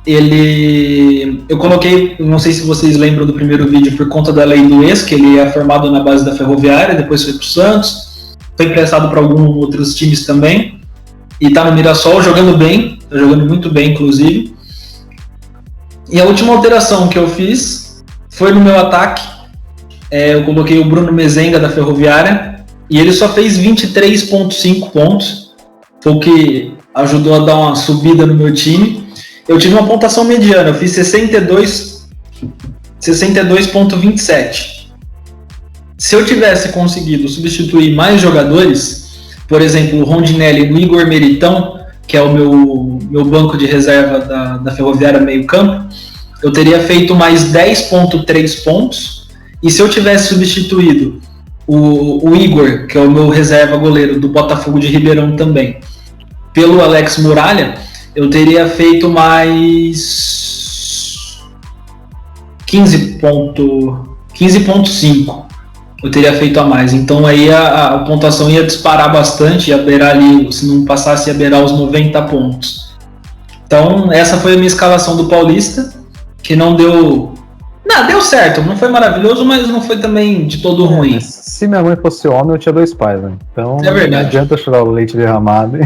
eu coloquei, não sei se vocês lembram do primeiro vídeo, por conta da lei do ex, que ele é formado na base da Ferroviária, depois foi pro Santos, foi emprestado para alguns outros times também, e tá no Mirassol jogando bem, tá jogando muito bem, inclusive. E a última alteração que eu fiz foi no meu ataque. Eu coloquei o Bruno Mezenga, da Ferroviária, e ele só fez 23.5 pontos. Foi o que ajudou a dar uma subida no meu time. Eu tive uma pontuação mediana, eu fiz 62.27. Se eu tivesse conseguido substituir mais jogadores, por exemplo, o Rondinelli no Igor Meritão, que é o meu banco de reserva da Ferroviária meio campo, eu teria feito mais 10.3 pontos, e se eu tivesse substituído o Igor, que é o meu reserva goleiro do Botafogo de Ribeirão também, pelo Alex Muralha, eu teria feito mais 15.5. Eu teria feito a mais. Então aí a pontuação ia disparar bastante, ia beirar ali, se não passasse, ia beirar os 90 pontos. Então essa foi a minha escalação do Paulista, que não deu... Não, deu certo, não foi maravilhoso, mas não foi também de todo ruim. Se minha mãe fosse homem, eu tinha 2 pais, né? Então é verdade. Não adianta chorar o leite derramado.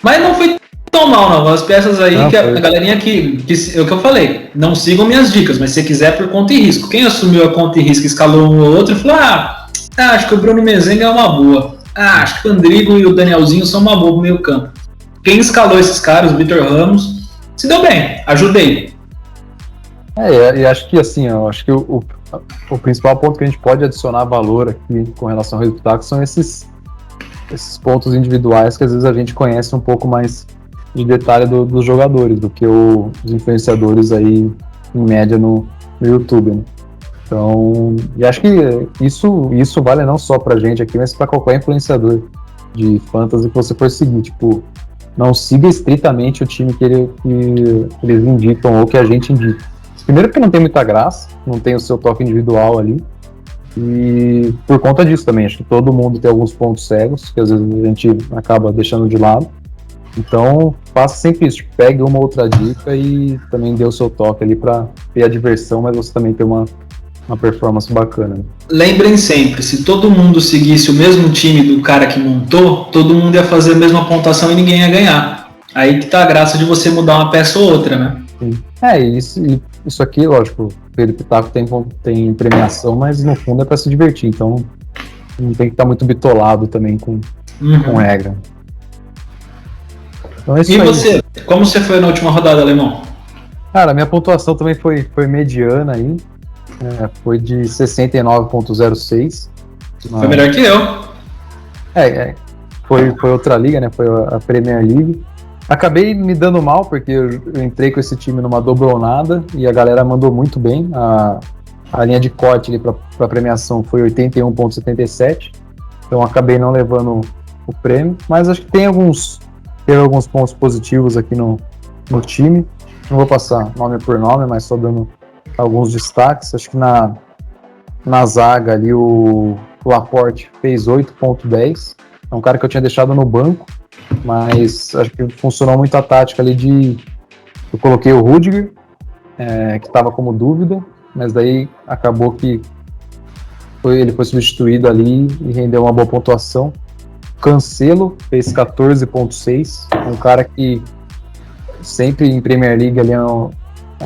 Mas não foi tão mal, não. As peças aí, não, que a galerinha que é o que eu falei, não sigam minhas dicas, mas se quiser, por conta e risco. Quem assumiu a conta e risco, escalou um ou outro e falou, Acho que o Bruno Mezenga é uma boa. Acho que o Andrigo e o Danielzinho são uma boa pro meio campo. Quem escalou esses caras, o Vitor Ramos, se deu bem, ajudei. E acho que assim, eu acho que o principal ponto que a gente pode adicionar valor aqui com relação ao resultado são esses pontos individuais que às vezes a gente conhece um pouco mais de detalhe dos jogadores do que os influenciadores aí em média no YouTube, né? Então, e acho que isso vale não só pra gente aqui, mas pra qualquer influenciador de fantasy que você for seguir. Tipo, não siga estritamente o time que eles indicam ou que a gente indica. Primeiro porque não tem muita graça, não tem o seu toque individual ali. E por conta disso também, acho que todo mundo tem alguns pontos cegos, que às vezes a gente acaba deixando de lado. Então, faça sempre isso, tipo, pegue uma outra dica e também dê o seu toque ali pra ter a diversão, mas você também ter uma performance bacana. Lembrem sempre, se todo mundo seguisse o mesmo time do cara que montou, todo mundo ia fazer a mesma pontuação e ninguém ia ganhar. Aí que tá a graça de você mudar uma peça ou outra, né? Sim. Isso aqui, lógico, o Pedro Pitaco tem premiação, mas no fundo é pra se divertir, então não tem que estar muito bitolado também com regra. Então, e você, como você foi na última rodada, Alemão? Cara, minha pontuação também foi mediana aí. Foi de 69.06. Foi melhor que eu. Foi outra liga, né? Foi a Premier League. Acabei me dando mal, porque eu entrei com esse time numa dobronada e a galera mandou muito bem. A linha de corte ali pra premiação foi 81.77. Então acabei não levando o prêmio. Mas acho que teve alguns pontos positivos aqui no time. Não vou passar nome por nome, mas só dando alguns destaques. Acho que na zaga ali o Laporte fez 8.10. É um cara que eu tinha deixado no banco, mas acho que funcionou muito a tática ali eu coloquei o Rudiger, que estava como dúvida, mas daí acabou que ele foi substituído ali e rendeu uma boa pontuação. Cancelo fez 14.6, um cara que sempre em Premier League ali é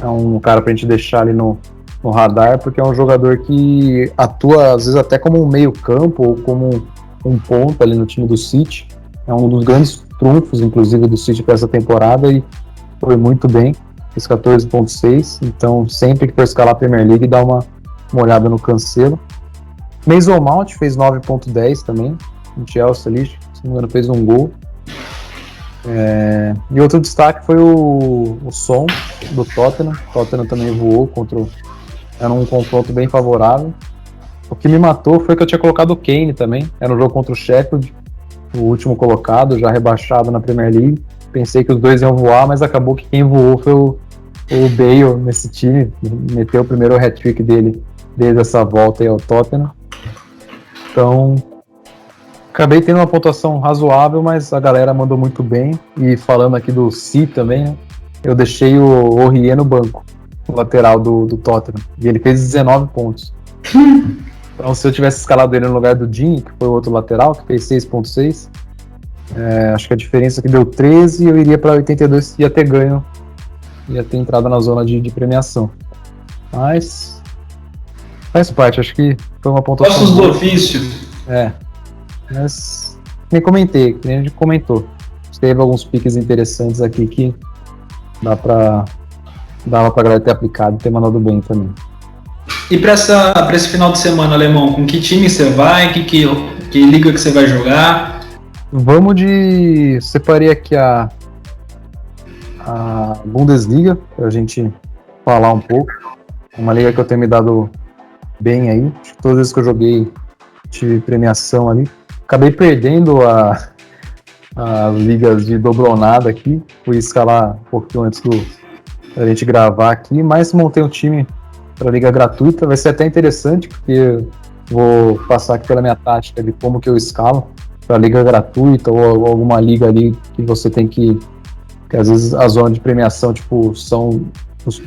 um cara pra gente deixar ali no radar, porque é um jogador que atua às vezes até como um meio campo ou como um ponto ali no time do City. É um dos grandes trunfos, inclusive, do City para essa temporada e foi muito bem, fez 14.6, então sempre que for escalar a Premier League dá uma olhada no Cancelo. Mason Mount fez 9.10 também, no Chelsea ali, se não me engano fez um gol. E outro destaque foi o Son do Tottenham. O Tottenham também voou era um confronto bem favorável. O que me matou foi que eu tinha colocado o Kane também. Era um jogo contra o Sheffield, o último colocado, já rebaixado na Premier League. Pensei que os dois iam voar, mas acabou que quem voou foi o Bale nesse time. Meteu o primeiro hat-trick dele desde essa volta aí ao Tottenham. Então, acabei tendo uma pontuação razoável, mas a galera mandou muito bem. E falando aqui do City também, né, eu deixei o Aurier no banco, o lateral do Tottenham. E ele fez 19 pontos. Então, se eu tivesse escalado ele no lugar do Dean, que foi o outro lateral, que fez 6.6, acho que a diferença que deu 13, eu iria para 82, ia ter ganho, ia ter entrado na zona de premiação. Mas faz parte, acho que foi uma pontuação. Ossos do ofício. Mas nem comentei, que nem a gente comentou. Teve alguns piques interessantes aqui que dava pra galera ter aplicado e ter mandado bem também. E pra esse final de semana, Alemão, com que time você vai? Que liga que você vai jogar? Vamos separei aqui a Bundesliga, pra gente falar um pouco. Uma liga que eu tenho me dado bem aí. Acho que todas as vezes que eu joguei tive premiação ali. Acabei perdendo as ligas de dobronada aqui. Fui escalar um pouquinho antes da gente gravar aqui, mas montei um time para liga gratuita. Vai ser até interessante, porque vou passar aqui pela minha tática de como que eu escalo para liga gratuita ou alguma liga ali que você tem que às vezes a zona de premiação tipo são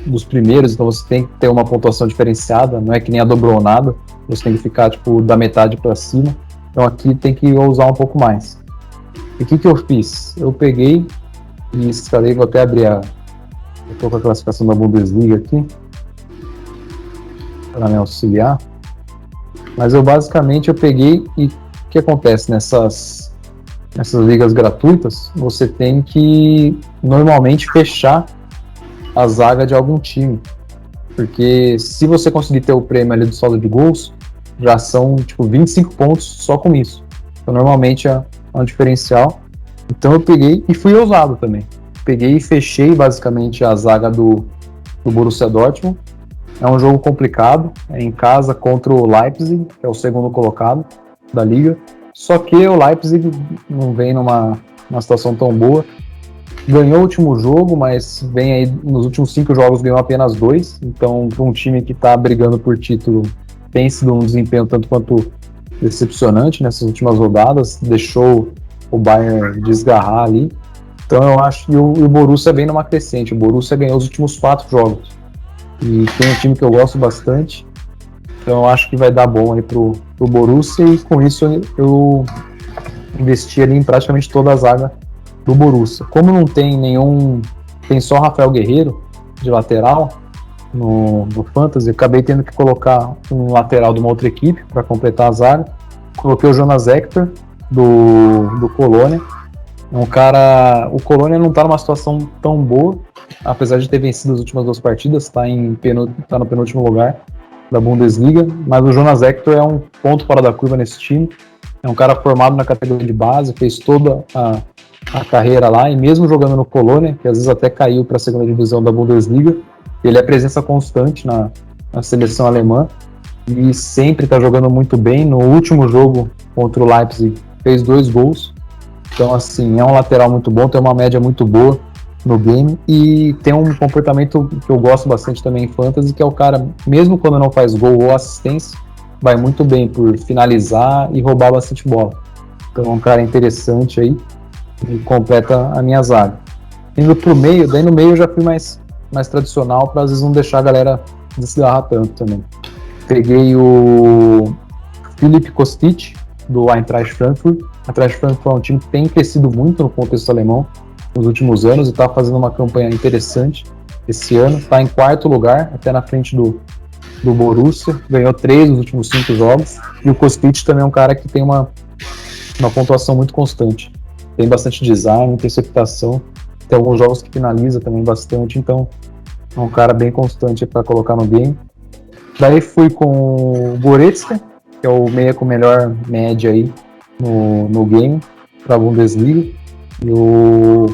dos primeiros, então você tem que ter uma pontuação diferenciada, não é que nem a dobronada, você tem que ficar tipo da metade para cima. Então aqui tem que usar um pouco mais. E o que eu fiz? Eu peguei e escalei, vou até abrir eu tô com a classificação da Bundesliga aqui para me auxiliar. Mas eu basicamente peguei e o que acontece nessas ligas gratuitas? Você tem que normalmente fechar a zaga de algum time. Porque se você conseguir ter o prêmio ali do saldo de gols, já são tipo 25 pontos só com isso. Então normalmente é um diferencial. Então eu peguei e fui ousado também. Peguei e fechei basicamente a zaga do Borussia Dortmund. É um jogo complicado, é em casa contra o Leipzig, que é o segundo colocado da liga. Só que o Leipzig não vem numa situação tão boa. Ganhou o último jogo, mas vem aí nos últimos 5 jogos ganhou apenas 2. Então, para um time que está brigando por título, tem sido um desempenho tanto quanto decepcionante nessas últimas rodadas. Deixou o Bayern desgarrar ali. Então, eu acho que o Borussia vem numa crescente. O Borussia ganhou os últimos 4 jogos. E tem um time que eu gosto bastante. Então, eu acho que vai dar bom aí pro Borussia. E com isso, eu investi ali em praticamente toda a zaga do Borussia. Como não tem nenhum... Tem só Rafael Guerreiro de lateral no Fantasy, acabei tendo que colocar um lateral de uma outra equipe para completar a zaga. Coloquei o Jonas Hector do Colônia. É um cara... O Colônia não está numa situação tão boa, apesar de ter vencido as últimas 2 partidas, está no penúltimo lugar da Bundesliga, mas o Jonas Hector é um ponto fora da curva nesse time. É um cara formado na categoria de base, fez toda a carreira lá, e mesmo jogando no Colônia, que às vezes até caiu para a segunda divisão da Bundesliga, ele é presença constante na seleção alemã e sempre está jogando muito bem. No último jogo contra o Leipzig fez 2 gols, então assim, é um lateral muito bom, tem uma média muito boa no game e tem um comportamento que eu gosto bastante também em Fantasy, que é o cara, mesmo quando não faz gol ou assistência, vai muito bem por finalizar e roubar bastante bola. Então é um cara interessante aí e completa a minha zaga. Indo pro meio, daí no meio eu já fui mais tradicional para às vezes não deixar a galera desgarrar tanto também. Peguei o Philipp Kostic do Eintracht Frankfurt. O Eintracht Frankfurt é um time que tem crescido muito no contexto alemão nos últimos anos e está fazendo uma campanha interessante esse ano. Está em 4º lugar, até na frente do Borussia. Ganhou 3 nos últimos 5 jogos. E o Kostic também é um cara que tem uma pontuação muito constante. Tem bastante design, interceptação. Tem alguns jogos que finaliza também bastante. Então é um cara bem constante para colocar no game. Daí fui com o Goretzka, que é o meia com melhor média aí no game, para a Bundesliga. E o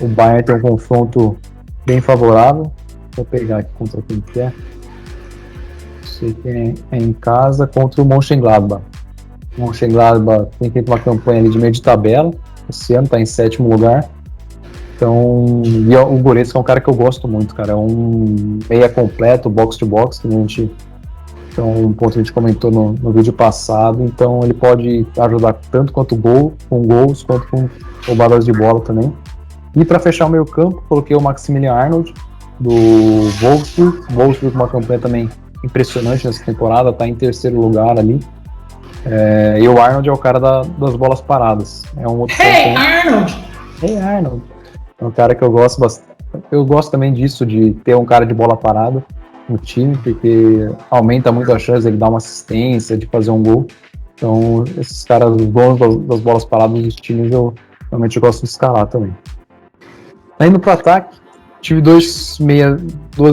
Bayern tem um confronto bem favorável. Vou pegar aqui contra quem que é. Sei que é em casa contra o Mönchengladbach. O Mönchengladbach tem feito uma campanha ali de meio de tabela. Esse ano está em 7º lugar. Então, e o Goretzka é um cara que eu gosto muito, cara. É um meia completo, box to box, que então, um ponto que a gente comentou no vídeo passado. Então, ele pode ajudar tanto quanto com gols, quanto com roubadas de bola também. E para fechar o meio campo, coloquei o Maximilian Arnold do Wolfsburg. O Wolfsburg com uma campanha também impressionante nessa temporada, está em 3º lugar ali. E o Arnold é o cara das bolas paradas. É um outro Arnold! Hey Arnold! É um cara que eu gosto bastante. Eu gosto também disso, de ter um cara de bola parada no time, porque aumenta muito a chance de ele dar uma assistência, de fazer um gol. Então, esses caras, os bons das bolas paradas dos times, eu realmente gosto de escalar também. Indo para o ataque, tive 2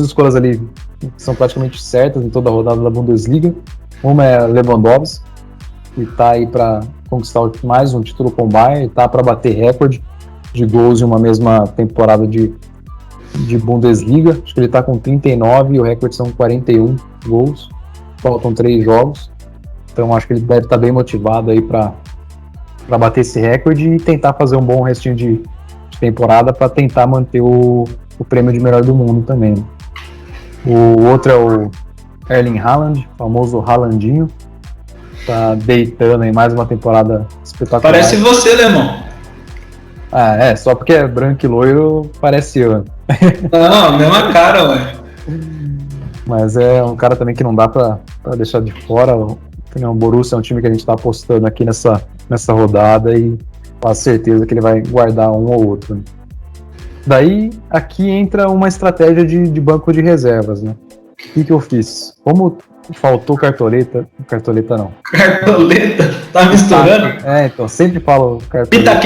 escolhas ali que são praticamente certas em toda a rodada da Bundesliga. Uma é Lewandowski, que está aí para conquistar mais um título com o Bayern, está para bater recorde de gols em uma mesma temporada de Bundesliga. Acho que ele está com 39 e o recorde são 41 gols. Faltam 3 jogos. Então acho que ele deve estar bem motivado aí para bater esse recorde e tentar fazer um bom restinho de temporada para tentar manter o prêmio de melhor do mundo também. O outro é o Erling Haaland, famoso Haalandinho. Tá deitando aí mais uma temporada espetacular. Parece você, Lemão. Só porque é branco e loiro, parece eu. Não, mesma cara, ué. Mas é um cara também que não dá pra deixar de fora. O Borussia é um time que a gente tá apostando aqui nessa rodada e faço certeza que ele vai guardar um ou outro. Daí, aqui entra uma estratégia de banco de reservas, né? O que eu fiz? Como faltou cartoleta. Cartoleta não. Cartoleta? Tá misturando? Então, sempre falo cartoleta.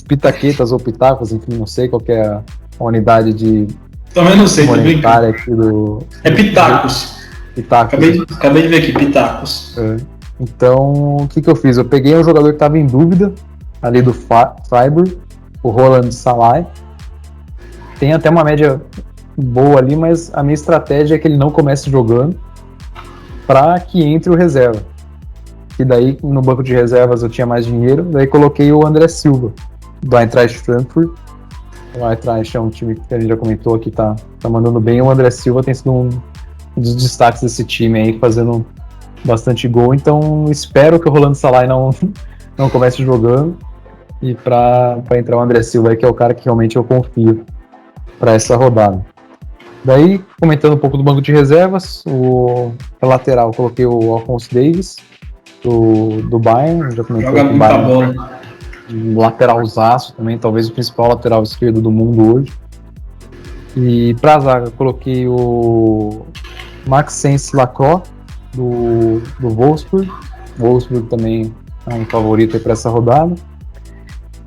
Pitaquetas ou pitacos, enfim, não sei qual que é a unidade de... Também não sei, tô brincando. Aqui do... É pitacos. Acabei de ver aqui, pitacos. Então, o que eu fiz? Eu peguei um jogador que estava em dúvida, ali do Freiburg, o Roland Salai. Tem até uma média boa ali, mas a minha estratégia é que ele não comece jogando para que entre o reserva. E daí, no banco de reservas eu tinha mais dinheiro, daí coloquei o André Silva, do Eintracht Frankfurt. O Eintracht é um time que a gente já comentou aqui, tá mandando bem. O André Silva tem sido um dos destaques desse time aí, fazendo bastante gol. Então espero que o Roland Salai não comece jogando, e para entrar o André Silva aí, que é o cara que realmente eu confio para essa rodada. Daí, comentando um pouco do banco de reservas, pra lateral eu coloquei o Alphonso Davies, do Bayern, já comentei. Joga muita bola. Lateralzaço também, talvez o principal lateral esquerdo do mundo hoje. E pra zaga eu coloquei o Maxence Lacroix, do Wolfsburg. Wolfsburg também é um favorito para essa rodada.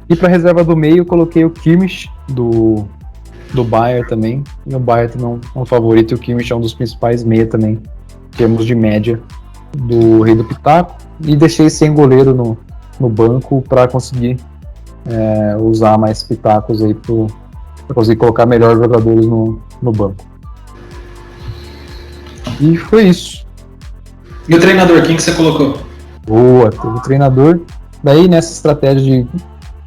E para reserva do meio eu coloquei o Kimmich, do Bayern também. E o Bayern também é um favorito, e o Kimmich é um dos principais meia também, em termos de média, do Rei do Pitaco. E deixei sem goleiro no banco para conseguir usar mais pitacos aí para conseguir colocar melhores jogadores no banco. E foi isso. E o treinador, quem que você colocou? Boa, teve o treinador. Daí, nessa estratégia de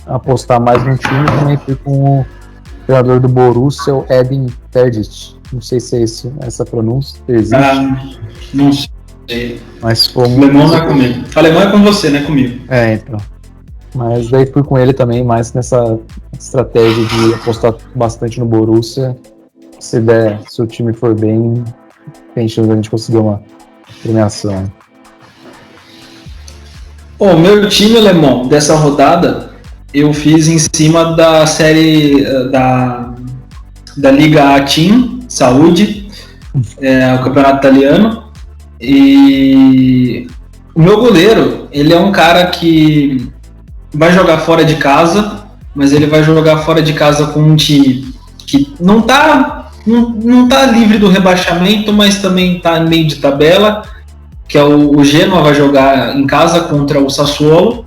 apostar mais no time, também fui com o treinador do Borussia, o Edin Terzic. Não sei se é essa pronúncia existe. Não sei. Mas como... Alemão não é comigo. Alemão é com você, não é comigo. Então. Mas daí fui com ele também, mais nessa estratégia de apostar bastante no Borussia. Se o time for bem, tem chance de a gente conseguir uma premiação. O meu time alemão dessa rodada eu fiz em cima da série da Liga A-Team Saúde, o campeonato italiano. E o meu goleiro, ele é um cara que vai jogar fora de casa, mas ele vai jogar fora de casa com um time que não tá livre do rebaixamento, mas também tá em meio de tabela, que é o Genoa. Vai jogar em casa contra o Sassuolo,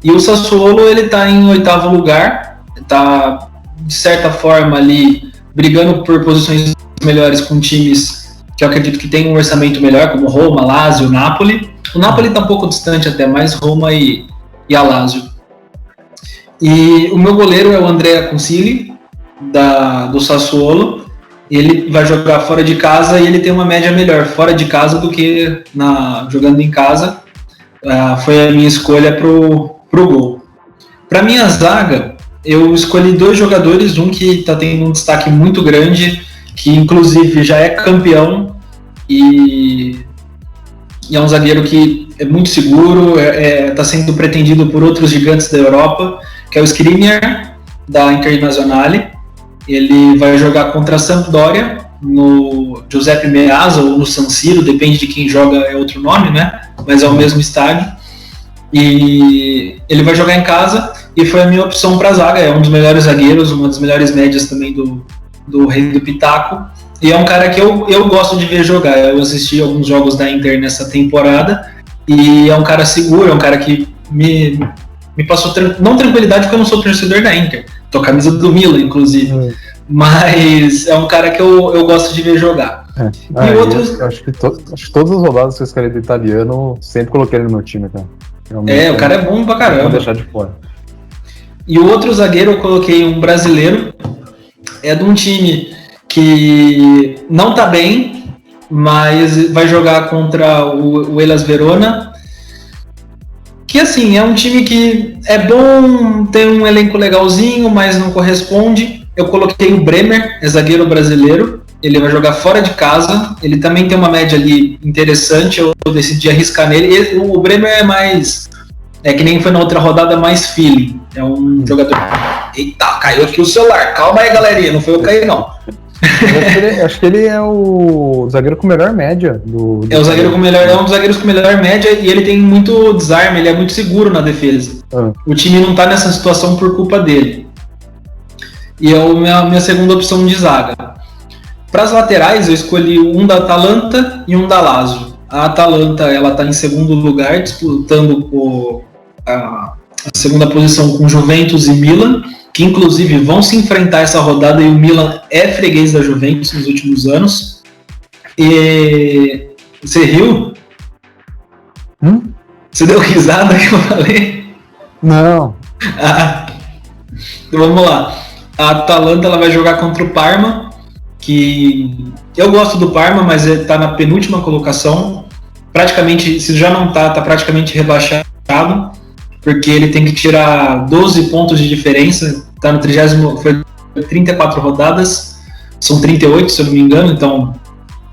e o Sassuolo ele tá em 8º lugar, tá de certa forma ali brigando por posições melhores com times que eu acredito que tem um orçamento melhor, como Roma, Lazio, Napoli. O Napoli tá um pouco distante até, mais Roma e a Lazio. E o meu goleiro é o Andrea Consigli, do Sassuolo. Ele vai jogar fora de casa e ele tem uma média melhor fora de casa do que jogando em casa. Foi a minha escolha pro gol. Para minha zaga, eu escolhi 2 jogadores, um que está tendo um destaque muito grande, que inclusive já é campeão, e é um zagueiro que é muito seguro, está sendo pretendido por outros gigantes da Europa, que é o Skriniar, da Internazionale. Ele vai jogar contra a Sampdoria, no Giuseppe Meazza ou no San Siro, depende de quem joga, é outro nome, né? Mas é o mesmo estádio. E ele vai jogar em casa, e foi a minha opção para a zaga. É um dos melhores zagueiros, uma das melhores médias também do Rei do Pitaco. E é um cara que eu gosto de ver jogar. Eu assisti alguns jogos da Inter nessa temporada, e é um cara seguro, é um cara que me passou, não tranquilidade, porque eu não sou torcedor da Inter. Tô a camisa do Milan, inclusive. Mas é um cara que eu gosto de ver jogar. E outros... Acho que todas as rodadas que eu escalei do italiano, sempre coloquei ele no meu time, cara. O cara é bom pra caramba. Não vou deixar de fora. E o outro zagueiro eu coloquei um brasileiro. É de um time que não tá bem, mas vai jogar contra o Hellas Verona. Que assim, é um time que é bom, tem um elenco legalzinho, mas não corresponde. Eu coloquei o Bremer, é zagueiro brasileiro. Ele vai jogar fora de casa. Ele também tem uma média ali interessante. Eu decidi arriscar nele. O Bremer é mais... que nem foi na outra rodada, mais feeling. É um jogador... Eita, caiu aqui o celular. Calma aí, galerinha. Não foi eu cair, não. Acho que ele é o zagueiro com melhor média do É o zagueiro com melhor, é um dos zagueiros com melhor média e ele tem muito desarme, ele é muito seguro na defesa. O time não tá nessa situação por culpa dele. E é a minha segunda opção de zaga. Para as laterais, eu escolhi um da Atalanta e um da Lazio. A Atalanta, ela tá em segundo lugar, disputando a segunda posição com Juventus e Milan, que inclusive vão se enfrentar essa rodada, e o Milan é freguês da Juventus nos últimos anos. E você riu? Você deu risada que eu falei? Não. Então vamos lá. A Atalanta, ela vai jogar contra o Parma, que eu gosto do Parma, mas ele está na penúltima colocação. Praticamente, se já não está praticamente rebaixado, porque ele tem que tirar 12 pontos de diferença. Está no 30º, foi 34 rodadas, são 38, se eu não me engano. Então,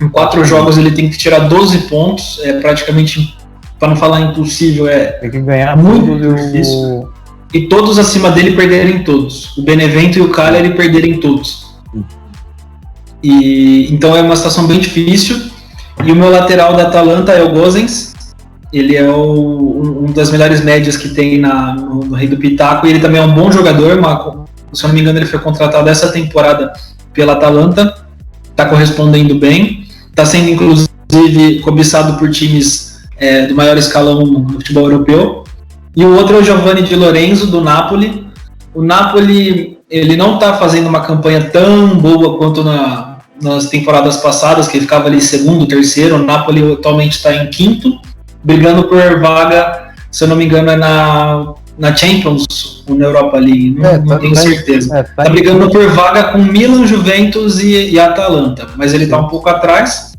em 4 jogos ele tem que tirar 12 pontos. É praticamente, para não falar impossível, tem que ganhar muito difícil. E todos acima dele perderem todos. O Benevento e o Cagliari perderem todos. E então é uma situação bem difícil. E o meu lateral da Atalanta é o Gosens. Ele é um das melhores médias que tem no Rei do Pitaco. E ele também é um bom jogador. Se eu não me engano, ele foi contratado essa temporada pela Atalanta. Está correspondendo bem. Está sendo, inclusive, cobiçado por times do maior escalão no futebol europeu. E o outro é o Giovanni Di Lorenzo, do Napoli. O Napoli, ele não está fazendo uma campanha tão boa quanto nas temporadas passadas, que ele ficava ali segundo, terceiro. O Napoli atualmente está em quinto, brigando por vaga, se eu não me engano, é na Champions ou na Europa League, não tenho certeza. Tá brigando por vaga com Milan, Juventus e Atalanta, mas ele está um pouco atrás,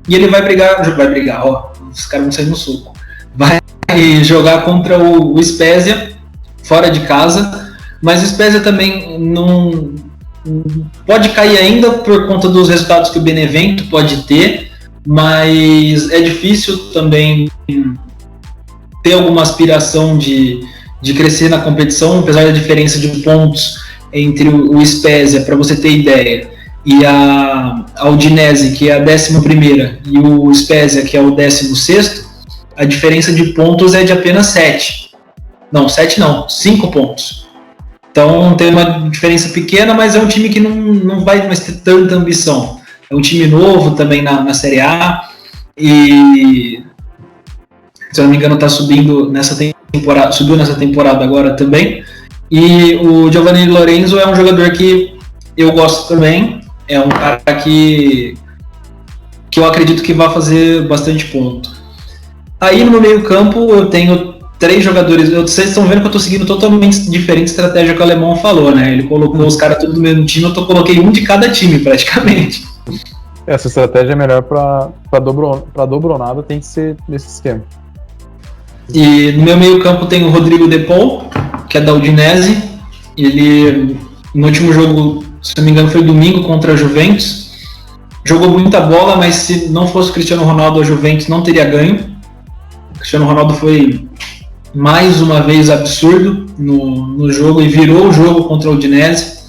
e ele vai brigar, ó, os caras vão sair no soco. Vai jogar contra o Spezia, fora de casa, mas o Spezia também não pode cair ainda por conta dos resultados que o Benevento pode ter, mas é difícil também ter alguma aspiração de crescer na competição, apesar da diferença de pontos entre o Spezia, para você ter ideia, e a Udinese, que é a 11ª, e o Spezia, que é o 16º, a diferença de pontos é de apenas 7. Não, 7 não, 5 pontos. Então tem uma diferença pequena, mas é um time que não vai mais ter tanta ambição. É um time novo também na Série A, e se eu não me engano está subindo nessa temporada, subiu nessa temporada agora também. E o Giovanni Lorenzo é um jogador que eu gosto também, é um cara que eu acredito que vai fazer bastante ponto. Aí no meu meio campo eu tenho 3 jogadores, vocês estão vendo que eu estou seguindo totalmente diferente a estratégia que o Alemão falou, né? Ele colocou os caras tudo no mesmo time, eu coloquei um de cada time praticamente. Essa estratégia é melhor para dobronada, tem que ser nesse esquema. E no meu meio campo tem o Rodrigo De Paul, que é da Udinese. Ele, no último jogo, se não me engano, foi domingo contra a Juventus. Jogou muita bola, mas se não fosse o Cristiano Ronaldo, a Juventus não teria ganho. O Cristiano Ronaldo foi mais uma vez absurdo no jogo e virou o jogo contra a Udinese.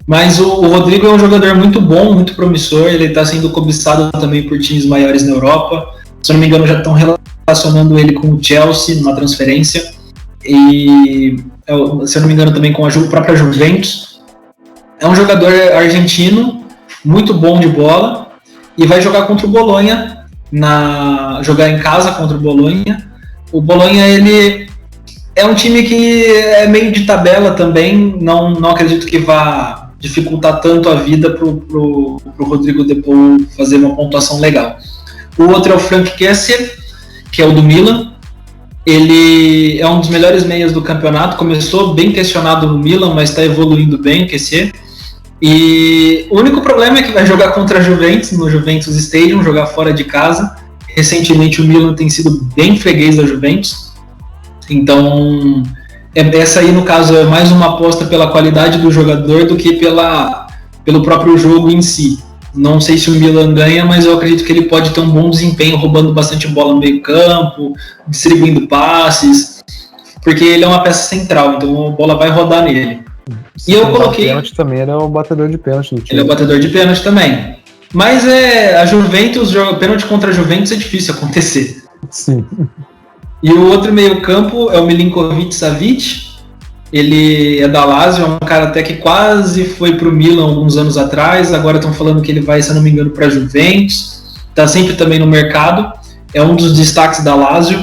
Mas o Rodrigo é um jogador muito bom, muito promissor. Ele está sendo cobiçado também por times maiores na Europa. Se eu não me engano, já estão relacionando ele com o Chelsea numa transferência. E, se eu não me engano, também com a própria Juventus. É um jogador argentino, muito bom de bola, e vai jogar contra o Bologna, jogar em casa contra o Bologna. O Bologna, ele é um time que é meio de tabela também, não acredito que vá dificultar tanto a vida pro Rodrigo De Paul fazer uma pontuação legal. O outro é o Frank Kessié, que é o do Milan. Ele é um dos melhores meias do campeonato, começou bem questionado no Milan, mas está evoluindo bem, Kessié. E o único problema é que vai jogar contra a Juventus, no Juventus Stadium, jogar fora de casa. Recentemente o Milan tem sido bem freguês da Juventus. Então, essa aí no caso é mais uma aposta pela qualidade do jogador do que pelo próprio jogo em si. Não sei se o Milan ganha, mas eu acredito que ele pode ter um bom desempenho, roubando bastante bola no meio campo, distribuindo passes, porque ele é uma peça central, então a bola vai rodar nele. E eu coloquei... Pênalti também, ele é o batedor de pênalti do time. Ele é o batedor de pênalti também. Mas a Juventus, pênalti contra a Juventus é difícil acontecer. Sim. E o outro meio-campo é o Milinkovic-Savic. Ele é da Lazio, é um cara até que quase foi pro Milan alguns anos atrás. Agora estão falando que ele vai, se eu não me engano, para a Juventus. Está sempre também no mercado. É um dos destaques da Lazio.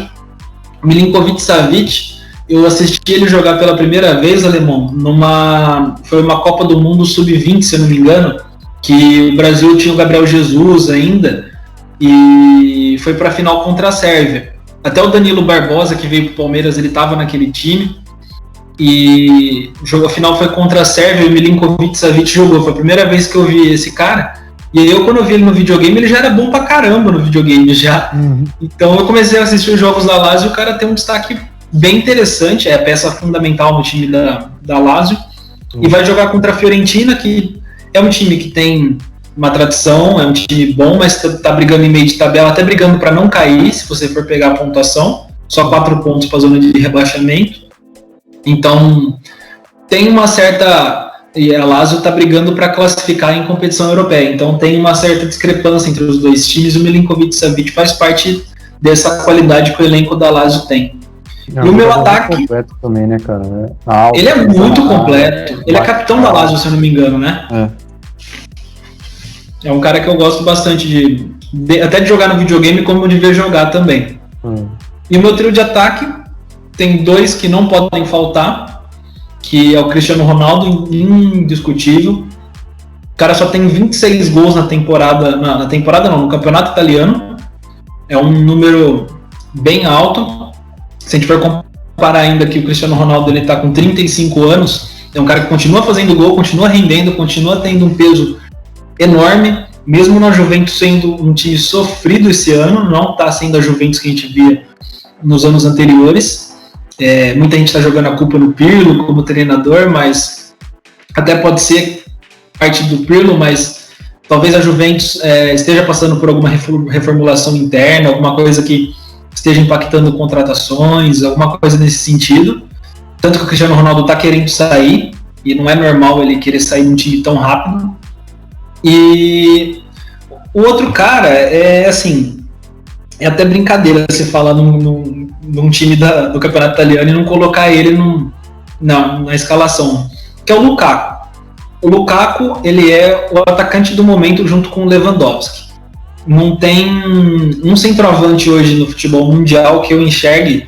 Milinkovic-Savic, eu assisti ele jogar pela primeira vez, alemão, foi uma Copa do Mundo Sub-20, se eu não me engano, que o Brasil tinha o Gabriel Jesus ainda, e foi para a final contra a Sérvia. Até o Danilo Barbosa, que veio para o Palmeiras, ele estava naquele time, e a final foi contra a Sérvia, e o Milinkovic-Savic jogou. Foi a primeira vez que eu vi esse cara, e aí quando eu vi ele no videogame, ele já era bom pra caramba no videogame já. Então eu comecei a assistir os jogos da Lazio, e o cara tem um destaque bem interessante, é a peça fundamental no time da Lazio, e vai jogar contra a Fiorentina, que é um time que tem uma tradição, é um time bom, mas tá brigando em meio de tabela, até brigando para não cair, se você for pegar a pontuação, só 4 pontos para a zona de rebaixamento. Então tem uma certa... E a Lazio está brigando para classificar em competição europeia, então tem uma certa discrepância entre os dois times, e o Milinkovic-Savic faz parte dessa qualidade que o elenco da Lazio tem. E o meu ataque... completo também, né, cara? Ele é muito completo. Ele é capitão da Lazio, se eu não me engano, né? É um cara que eu gosto bastante até de jogar no videogame, como de ver jogar também. E o meu trio de ataque tem 2 que não podem faltar, que é o Cristiano Ronaldo, indiscutível. O cara só tem 26 gols na temporada... Na temporada não, no campeonato italiano. É um número bem alto. Se a gente for comparar ainda que o Cristiano Ronaldo ele tá com 35 anos, é um cara que continua fazendo gol, continua rendendo, continua tendo um peso enorme, mesmo na Juventus sendo um time sofrido esse ano, não está sendo a Juventus que a gente via nos anos anteriores. Muita gente está jogando a culpa no Pirlo como treinador, mas até pode ser parte do Pirlo, mas talvez a Juventus esteja passando por alguma reformulação interna, alguma coisa que esteja impactando contratações, alguma coisa nesse sentido. Tanto que o Cristiano Ronaldo está querendo sair, e não é normal ele querer sair de um time tão rápido. E o outro cara é até brincadeira você falar num time do campeonato italiano e não colocar ele na escalação, que é o Lukaku. O Lukaku, ele é o atacante do momento junto com o Lewandowski. Não tem um centroavante hoje no futebol mundial que eu enxergue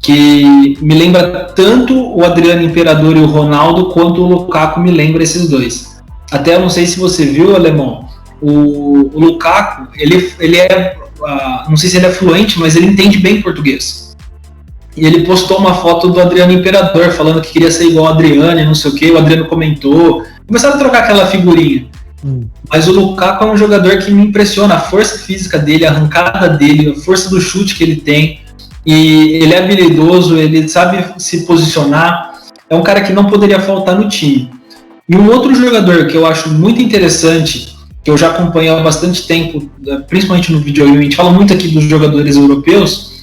que me lembra tanto o Adriano Imperador e o Ronaldo quanto o Lukaku me lembra esses dois. Até eu não sei se você viu, Alemão, o Lukaku, ele é, não sei se ele é fluente, mas ele entende bem português. E ele postou uma foto do Adriano Imperador falando que queria ser igual ao Adriano e não sei o que, o Adriano comentou, começaram a trocar aquela figurinha. Mas o Lukaku é um jogador que me impressiona, a força física dele, a arrancada dele, a força do chute que ele tem, e ele é habilidoso, ele sabe se posicionar, é um cara que não poderia faltar no time. E um outro jogador que eu acho muito interessante, que eu já acompanho há bastante tempo, principalmente no videogame, a gente fala muito aqui dos jogadores europeus,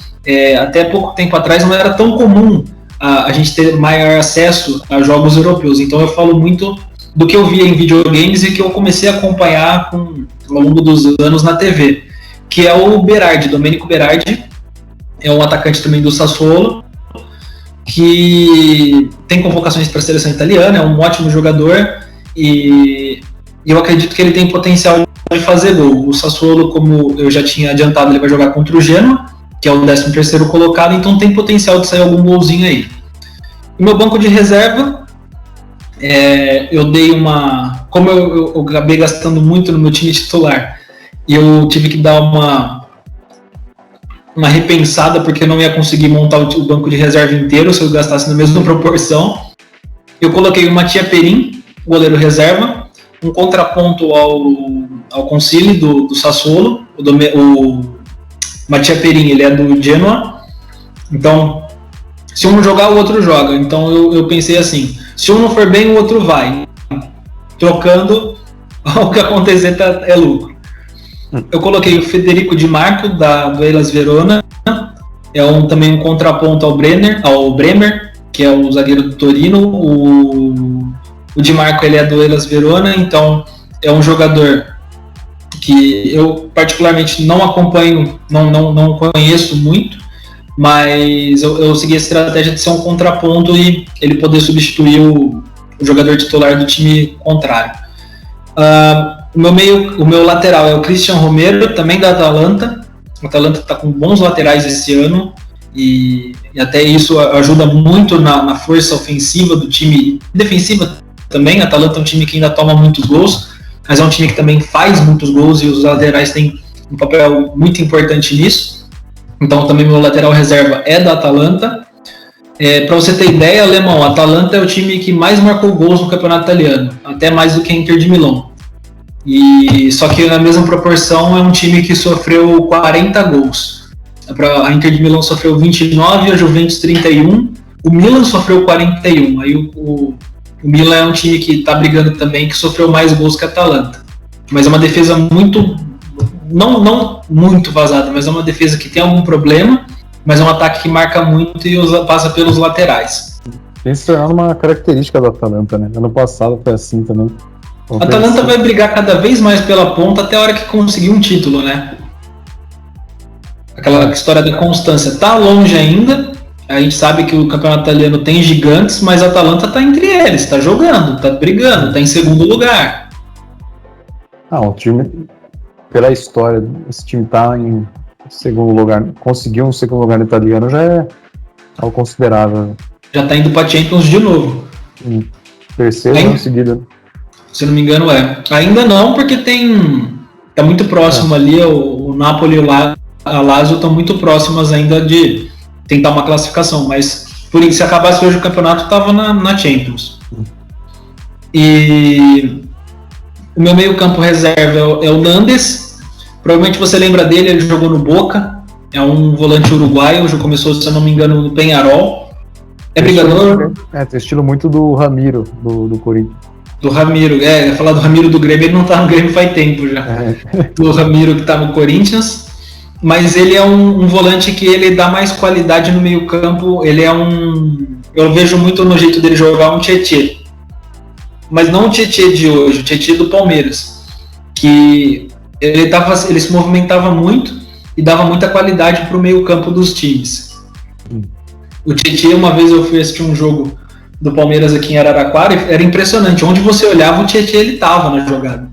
até pouco tempo atrás não era tão comum a gente ter maior acesso a jogos europeus, então eu falo muito do que eu via em videogames e que eu comecei a acompanhar ao longo dos anos na TV, que é o Berardi, Domenico Berardi, é um atacante também do Sassuolo, que tem convocações para a seleção italiana, é um ótimo jogador e eu acredito que ele tem potencial de fazer gol. O Sassuolo, como eu já tinha adiantado, ele vai jogar contra o Genoa, que é o 13º colocado, então tem potencial de sair algum golzinho aí. O meu banco de reserva, eu dei como eu acabei gastando muito no meu time titular, e eu tive que dar uma repensada, porque eu não ia conseguir montar o banco de reserva inteiro se eu gastasse na mesma proporção. Eu coloquei o Mattia Perin, goleiro reserva, um contraponto ao Concili do Sassuolo. O Mattia Perin, ele é do Genoa, então se um jogar, o outro joga. Então eu pensei assim, se um não for bem, o outro vai. Trocando, o que acontecer é lucro. Eu coloquei o Federico Di Marco, do Hellas Verona, também um contraponto ao Bremer, que é o zagueiro do Torino, o Di Marco ele é do Hellas Verona, então é um jogador que eu particularmente não acompanho, não conheço muito, mas eu segui a estratégia de ser um contraponto e ele poder substituir o jogador titular do time contrário. O meu lateral é o Christian Romero, também da Atalanta. O Atalanta está com bons laterais esse ano e até isso ajuda muito na força ofensiva do time, defensiva também. A Atalanta é um time que ainda toma muitos gols, mas é um time que também faz muitos gols e os laterais têm um papel muito importante nisso. Então também meu lateral reserva é da Atalanta. Para você ter ideia, Alemão, a Atalanta é o time que mais marcou gols no campeonato italiano, até mais do que a Inter de Milão. E só que na mesma proporção é um time que sofreu 40 gols. A Inter de Milão sofreu 29, a Juventus 31, o Milan sofreu 41. Aí o Milan é um time que está brigando também, que sofreu mais gols que a Atalanta. Mas é uma defesa muito, não muito vazada, mas é uma defesa que tem algum problema, mas é um ataque que marca muito e passa pelos laterais. Tem se tornado uma característica da Atalanta, né? Ano passado foi assim também. A Atalanta vai brigar cada vez mais pela ponta até a hora que conseguir um título, né? Aquela história da constância. Tá longe ainda, a gente sabe que o campeonato italiano tem gigantes, mas a Atalanta tá entre eles, tá jogando, tá brigando, tá em segundo lugar. O time, pela história, esse time tá em segundo lugar, conseguiu um segundo lugar no italiano, já é algo considerável. Já tá indo pra Champions de novo. Terceiro ano seguido. Se não me engano ainda não, porque tá muito próximo ali, o Napoli e a Lazio estão muito próximas ainda de tentar uma classificação, mas por isso, se acabasse hoje o campeonato, tava na Champions. E o meu meio campo reserva é o Nandes. Provavelmente você lembra dele, ele jogou no Boca, é um volante uruguaio, já começou, se eu não me engano, no Penharol. É brigador. Tem estilo muito do Ramiro, do Corinthians. Do Ramiro, ia falar do Ramiro do Grêmio, ele não tá no Grêmio faz tempo já. Do Ramiro que tá no Corinthians, mas ele é um volante que ele dá mais qualidade no meio campo, ele é eu vejo muito no jeito dele jogar um Tietê, mas não o Tietê de hoje, o Tietê do Palmeiras, que ele se movimentava muito e dava muita qualidade pro meio campo dos times. O Tietê, uma vez eu fui assistir um jogo do Palmeiras aqui em Araraquara, era impressionante. Onde você olhava, o Tietê ele tava na jogada.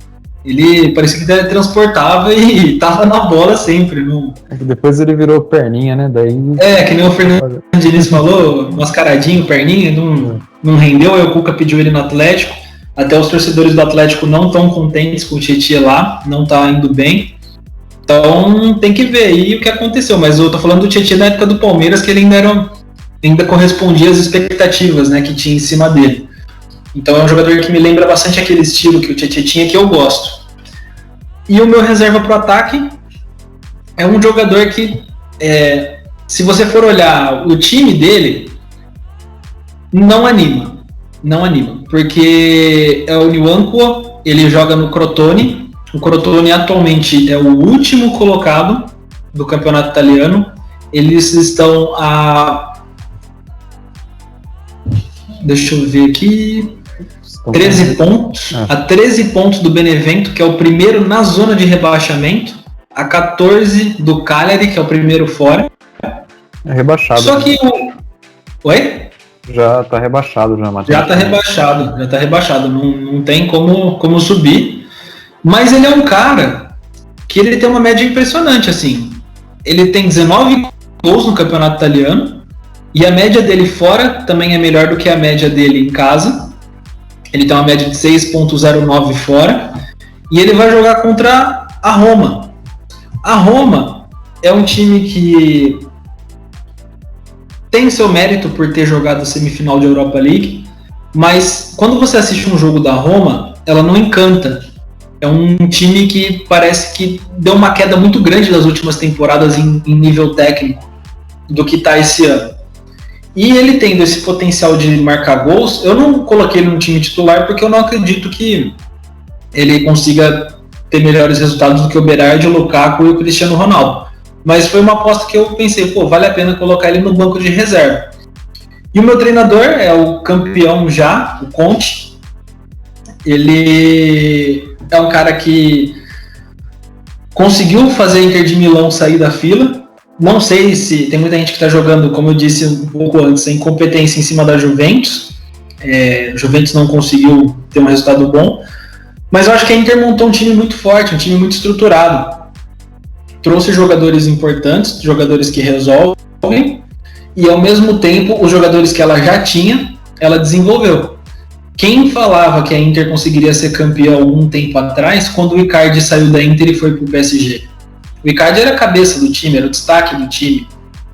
Ele parecia que transportava e tava na bola sempre. Depois ele virou perninha, né? Daí... que nem o Fernando Diniz falou, mascaradinho, perninha, não rendeu, aí o Cuca pediu ele no Atlético. Até os torcedores do Atlético não estão contentes com o Tietê lá, não tá indo bem. Então tem que ver aí o que aconteceu. Mas eu tô falando do Tietê na época do Palmeiras, que ele ainda correspondia às expectativas, né, que tinha em cima dele. Então é um jogador que me lembra bastante aquele estilo que o Tietê tinha, que eu gosto. E o meu reserva para o ataque é um jogador que, se você for olhar o time dele, não anima, porque é o Nwankwo, ele joga no Crotone. O Crotone atualmente é o último colocado do campeonato italiano. Eles estão deixa eu ver aqui, 13 pontos, a 13 pontos do Benevento, que é o primeiro na zona de rebaixamento, a 14 do Cagliari, que é o primeiro fora. É rebaixado. Só que Oi? Já tá rebaixado, Já tá rebaixado, não tem como subir. Mas ele é um cara que ele tem uma média impressionante, assim. Ele tem 19 gols no campeonato italiano, e a média dele fora também é melhor do que a média dele em casa. Ele tem uma média de 6.09 fora. E ele vai jogar contra a Roma. A Roma é um time que tem seu mérito por ter jogado a semifinal de Europa League, mas quando você assiste um jogo da Roma, ela não encanta. É um time que parece que deu uma queda muito grande nas últimas temporadas em nível técnico do que está esse ano. E ele tendo esse potencial de marcar gols, eu não coloquei ele no time titular porque eu não acredito que ele consiga ter melhores resultados do que o Berardi, o Lukaku e o Cristiano Ronaldo. Mas foi uma aposta que eu pensei, vale a pena colocar ele no banco de reserva. E o meu treinador é o campeão já, o Conte. Ele é um cara que conseguiu fazer a Inter de Milão sair da fila. Não sei se tem muita gente que está jogando, como eu disse um pouco antes, a incompetência em cima da Juventus. Juventus não conseguiu ter um resultado bom. Mas eu acho que a Inter montou um time muito forte, um time muito estruturado. Trouxe jogadores importantes, jogadores que resolvem, e ao mesmo tempo os jogadores que ela já tinha, ela desenvolveu. Quem falava que a Inter conseguiria ser campeã algum tempo atrás, quando o Icardi saiu da Inter e foi pro PSG? O Icardi era a cabeça do time, era o destaque do time.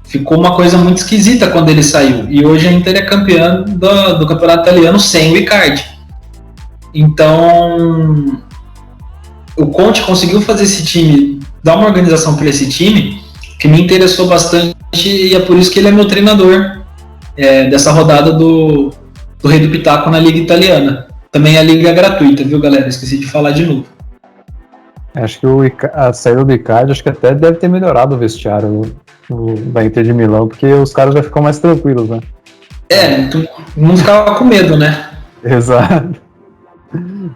Ficou uma coisa muito esquisita quando ele saiu. E hoje a Inter é campeã do campeonato italiano sem o Icardi. Então, o Conte conseguiu fazer esse time, dar uma organização para esse time, que me interessou bastante, e é por isso que ele é meu treinador dessa rodada do Rei do Pitaco na Liga Italiana. Também a Liga é gratuita, viu, galera? Esqueci de falar de novo. Acho que a saída do Icardi, acho que até deve ter melhorado o vestiário da Inter de Milão, porque os caras já ficam mais tranquilos, né? Não ficava com medo, né? Exato.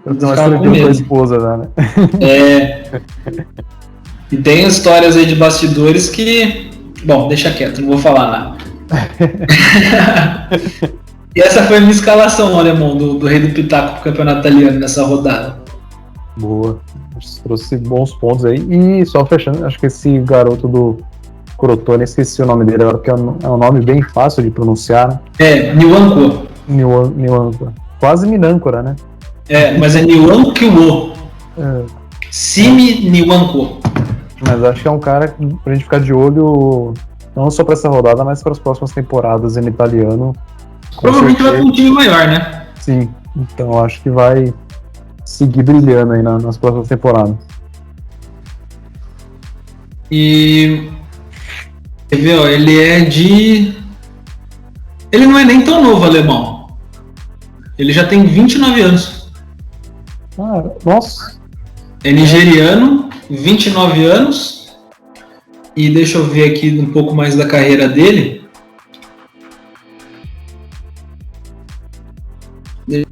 Eu tô mais tranquilo com a esposa, né? E tem histórias aí de bastidores que... Bom, deixa quieto, não vou falar nada. E essa foi a minha escalação, alemão, do Rei do Pitaco pro campeonato italiano nessa rodada. Boa. Trouxe bons pontos aí. E só fechando, acho que esse garoto do Crotone, esqueci o nome dele agora, porque é um nome bem fácil de pronunciar. Né? Niwankwo. Niwankwo. Quase Minâncora, né? Mas é Niwankwo. Simi Niwankwo. Mas acho que é um cara pra gente ficar de olho, não só pra essa rodada, mas para as próximas temporadas em italiano. Provavelmente vai para um time maior, né? Sim, então acho que vai seguir brilhando aí nas próximas temporadas. E... Quer ver, ó, ele não é nem tão novo, alemão. Ele já tem 29 anos. Ah, nossa. É nigeriano, 29 anos. E deixa eu ver aqui um pouco mais da carreira dele.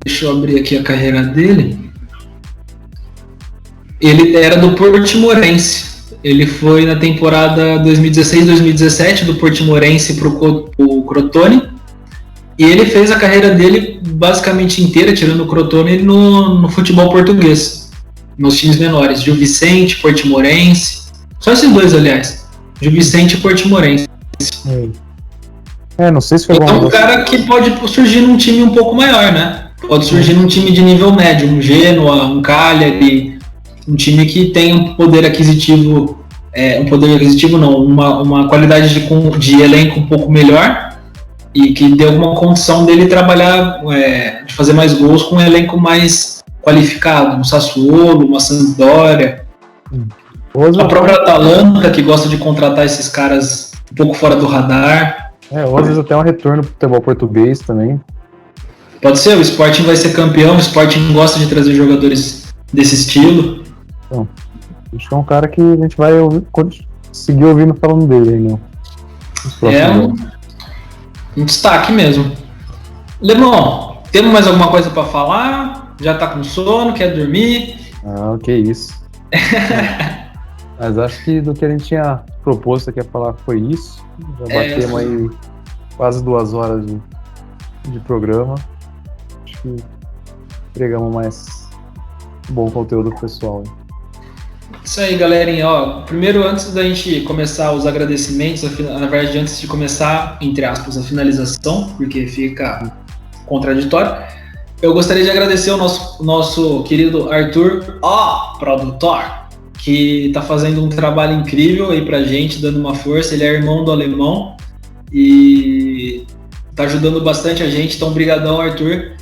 Deixa eu abrir aqui a carreira dele. Ele era do Portimonense. Ele foi na temporada 2016-2017 do Portimonense para o Crotone. E ele fez a carreira dele basicamente inteira, tirando o Crotone, no futebol português. Nos times menores. Gil Vicente, Portimonense. Só esses dois, aliás. Gil Vicente e Portimonense. Não sei se foi então, um cara que pode surgir num time um pouco maior, né? Pode surgir num time de nível médio. Um Genoa, um Cagliari. Um time que tem um poder aquisitivo, uma qualidade de elenco um pouco melhor e que dê alguma condição dele trabalhar, de fazer mais gols com um elenco mais qualificado, um Sassuolo, uma Sampdoria, a própria Atalanta, que gosta de contratar esses caras um pouco fora do radar. Ou às vezes até um retorno pro futebol português também. Pode ser, o Sporting vai ser campeão, o Sporting gosta de trazer jogadores desse estilo. Então, acho que é um cara que a gente vai seguir ouvindo falando dele aí, né? Um destaque mesmo. Lemão, temos mais alguma coisa para falar? Já tá com sono, quer dormir? Ah, que isso. Mas acho que do que a gente tinha proposto aqui a falar foi isso. Já batemos aí quase 2 horas de programa. Acho que entregamos mais bom conteúdo pro pessoal. Hein? Isso aí, galerinha. Primeiro, antes da gente começar os agradecimentos, na verdade, antes de começar, entre aspas, a finalização, porque fica contraditório, eu gostaria de agradecer o nosso querido Arthur, produtor, que está fazendo um trabalho incrível aí pra gente, dando uma força. Ele é irmão do alemão e tá ajudando bastante a gente, então brigadão, Arthur.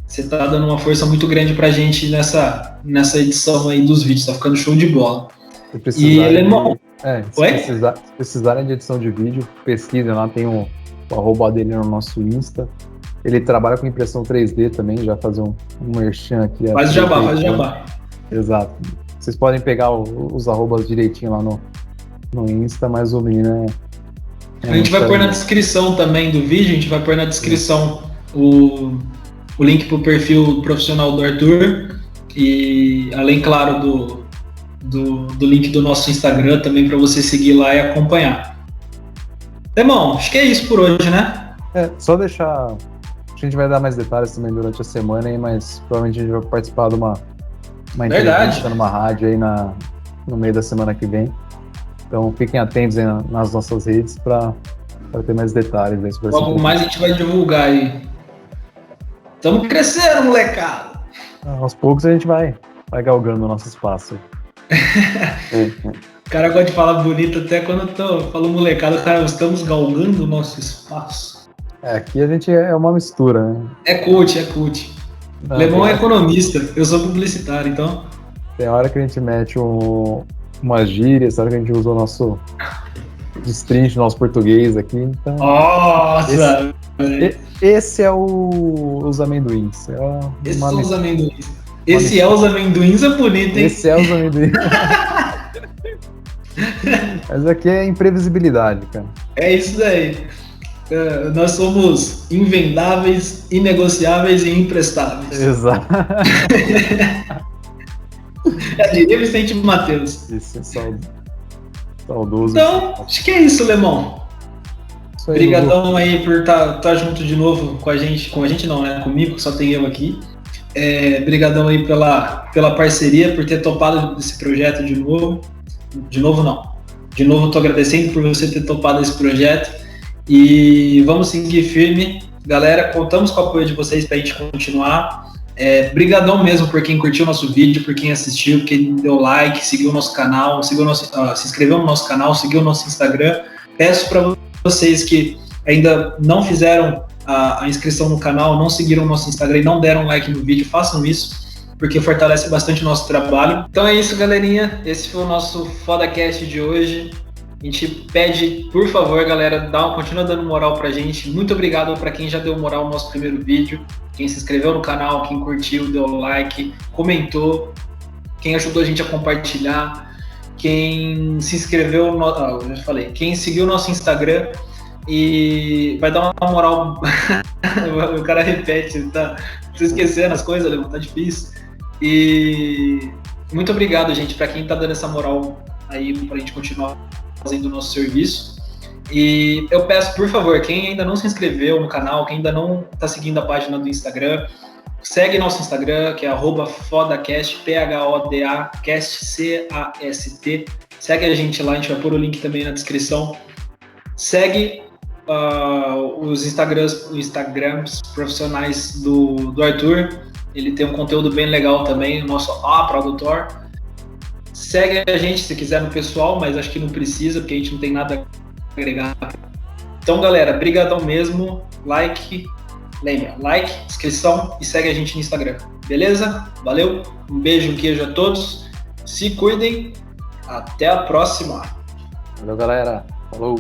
Você tá dando uma força muito grande pra gente nessa edição aí dos vídeos, tá ficando show de bola. E alemão. Se precisarem de edição de vídeo, pesquisem lá, tem o arroba dele no nosso Insta. Ele trabalha com impressão 3D também, já fazer um merchan aqui. Faz jabá. Exato. Vocês podem pegar os arrobas direitinho lá no Insta, mas o menino A gente vai pôr na descrição também do vídeo, a gente vai pôr na descrição o link para o perfil profissional do Arthur e além, claro, do link do nosso Instagram também para você seguir lá e acompanhar. Irmão, acho que é isso por hoje, né? Só deixar... A gente vai dar mais detalhes também durante a semana, aí, mas provavelmente a gente vai participar de uma entrevista numa rádio aí no meio da semana que vem. Então fiquem atentos aí nas nossas redes para ter mais detalhes. Aí sobre logo mais a gente vai divulgar aí. Estamos crescendo, molecada! Aos poucos a gente vai galgando o nosso espaço. O cara gosta de falar bonito até quando eu falo molecada, cara, estamos galgando o nosso espaço. Aqui a gente é uma mistura, né? É coach. Lemão é economista, eu sou publicitário, então... Tem hora que a gente mete uma gíria, tem hora que a gente usa o nosso destrinche, o nosso português aqui, então... Nossa! Esse é os amendoins. Esses são os amendoins. Esse é os amendoins, é bonito, hein? Esse é os amendoins. Mas aqui é imprevisibilidade, cara. É isso daí. Nós somos invendáveis, inegociáveis e imprestáveis. Exato. Já diria Vicente Matheus. Isso é saudoso. Então, acho que é isso, Lemão. Obrigadão aí por estar junto de novo com a gente não, né? Comigo, só tem eu aqui. Obrigadão aí pela parceria, por ter topado esse projeto de novo. De novo não. De novo eu tô agradecendo por você ter topado esse projeto. E vamos seguir firme. Galera, contamos com o apoio de vocês pra gente continuar. Brigadão mesmo por quem curtiu o nosso vídeo, por quem assistiu, quem deu like, seguiu o nosso canal, se inscreveu no nosso canal, seguiu o nosso Instagram. Peço para vocês que ainda não fizeram a inscrição no canal, não seguiram o nosso Instagram e não deram like no vídeo, façam isso, porque fortalece bastante o nosso trabalho. Então é isso, galerinha. Esse foi o nosso FodaCast de hoje. A gente pede, por favor, galera, continua dando moral pra gente. Muito obrigado para quem já deu moral no nosso primeiro vídeo, quem se inscreveu no canal, quem curtiu, deu like, comentou, quem ajudou a gente a compartilhar, quem se inscreveu, quem seguiu o nosso Instagram e vai dar uma moral. O cara repete, tá esquecendo as coisas, tá difícil. E muito obrigado, gente, para quem tá dando essa moral aí pra gente continuar fazendo o nosso serviço. E eu peço, por favor, quem ainda não se inscreveu no canal, quem ainda não está seguindo a página do Instagram, segue nosso Instagram, que é @fodacast, PHODAcast, CAST. Segue a gente lá, a gente vai pôr o link também na descrição. Segue os Instagrams profissionais do Arthur. Ele tem um conteúdo bem legal também, o nosso produtor. Segue a gente se quiser no pessoal, mas acho que não precisa, porque a gente não tem nada a agregar. Então, galera, brigadão mesmo. Like, inscrição e segue a gente no Instagram. Beleza? Valeu, um beijo, um queijo a todos. Se cuidem. Até a próxima. Valeu, galera. Falou.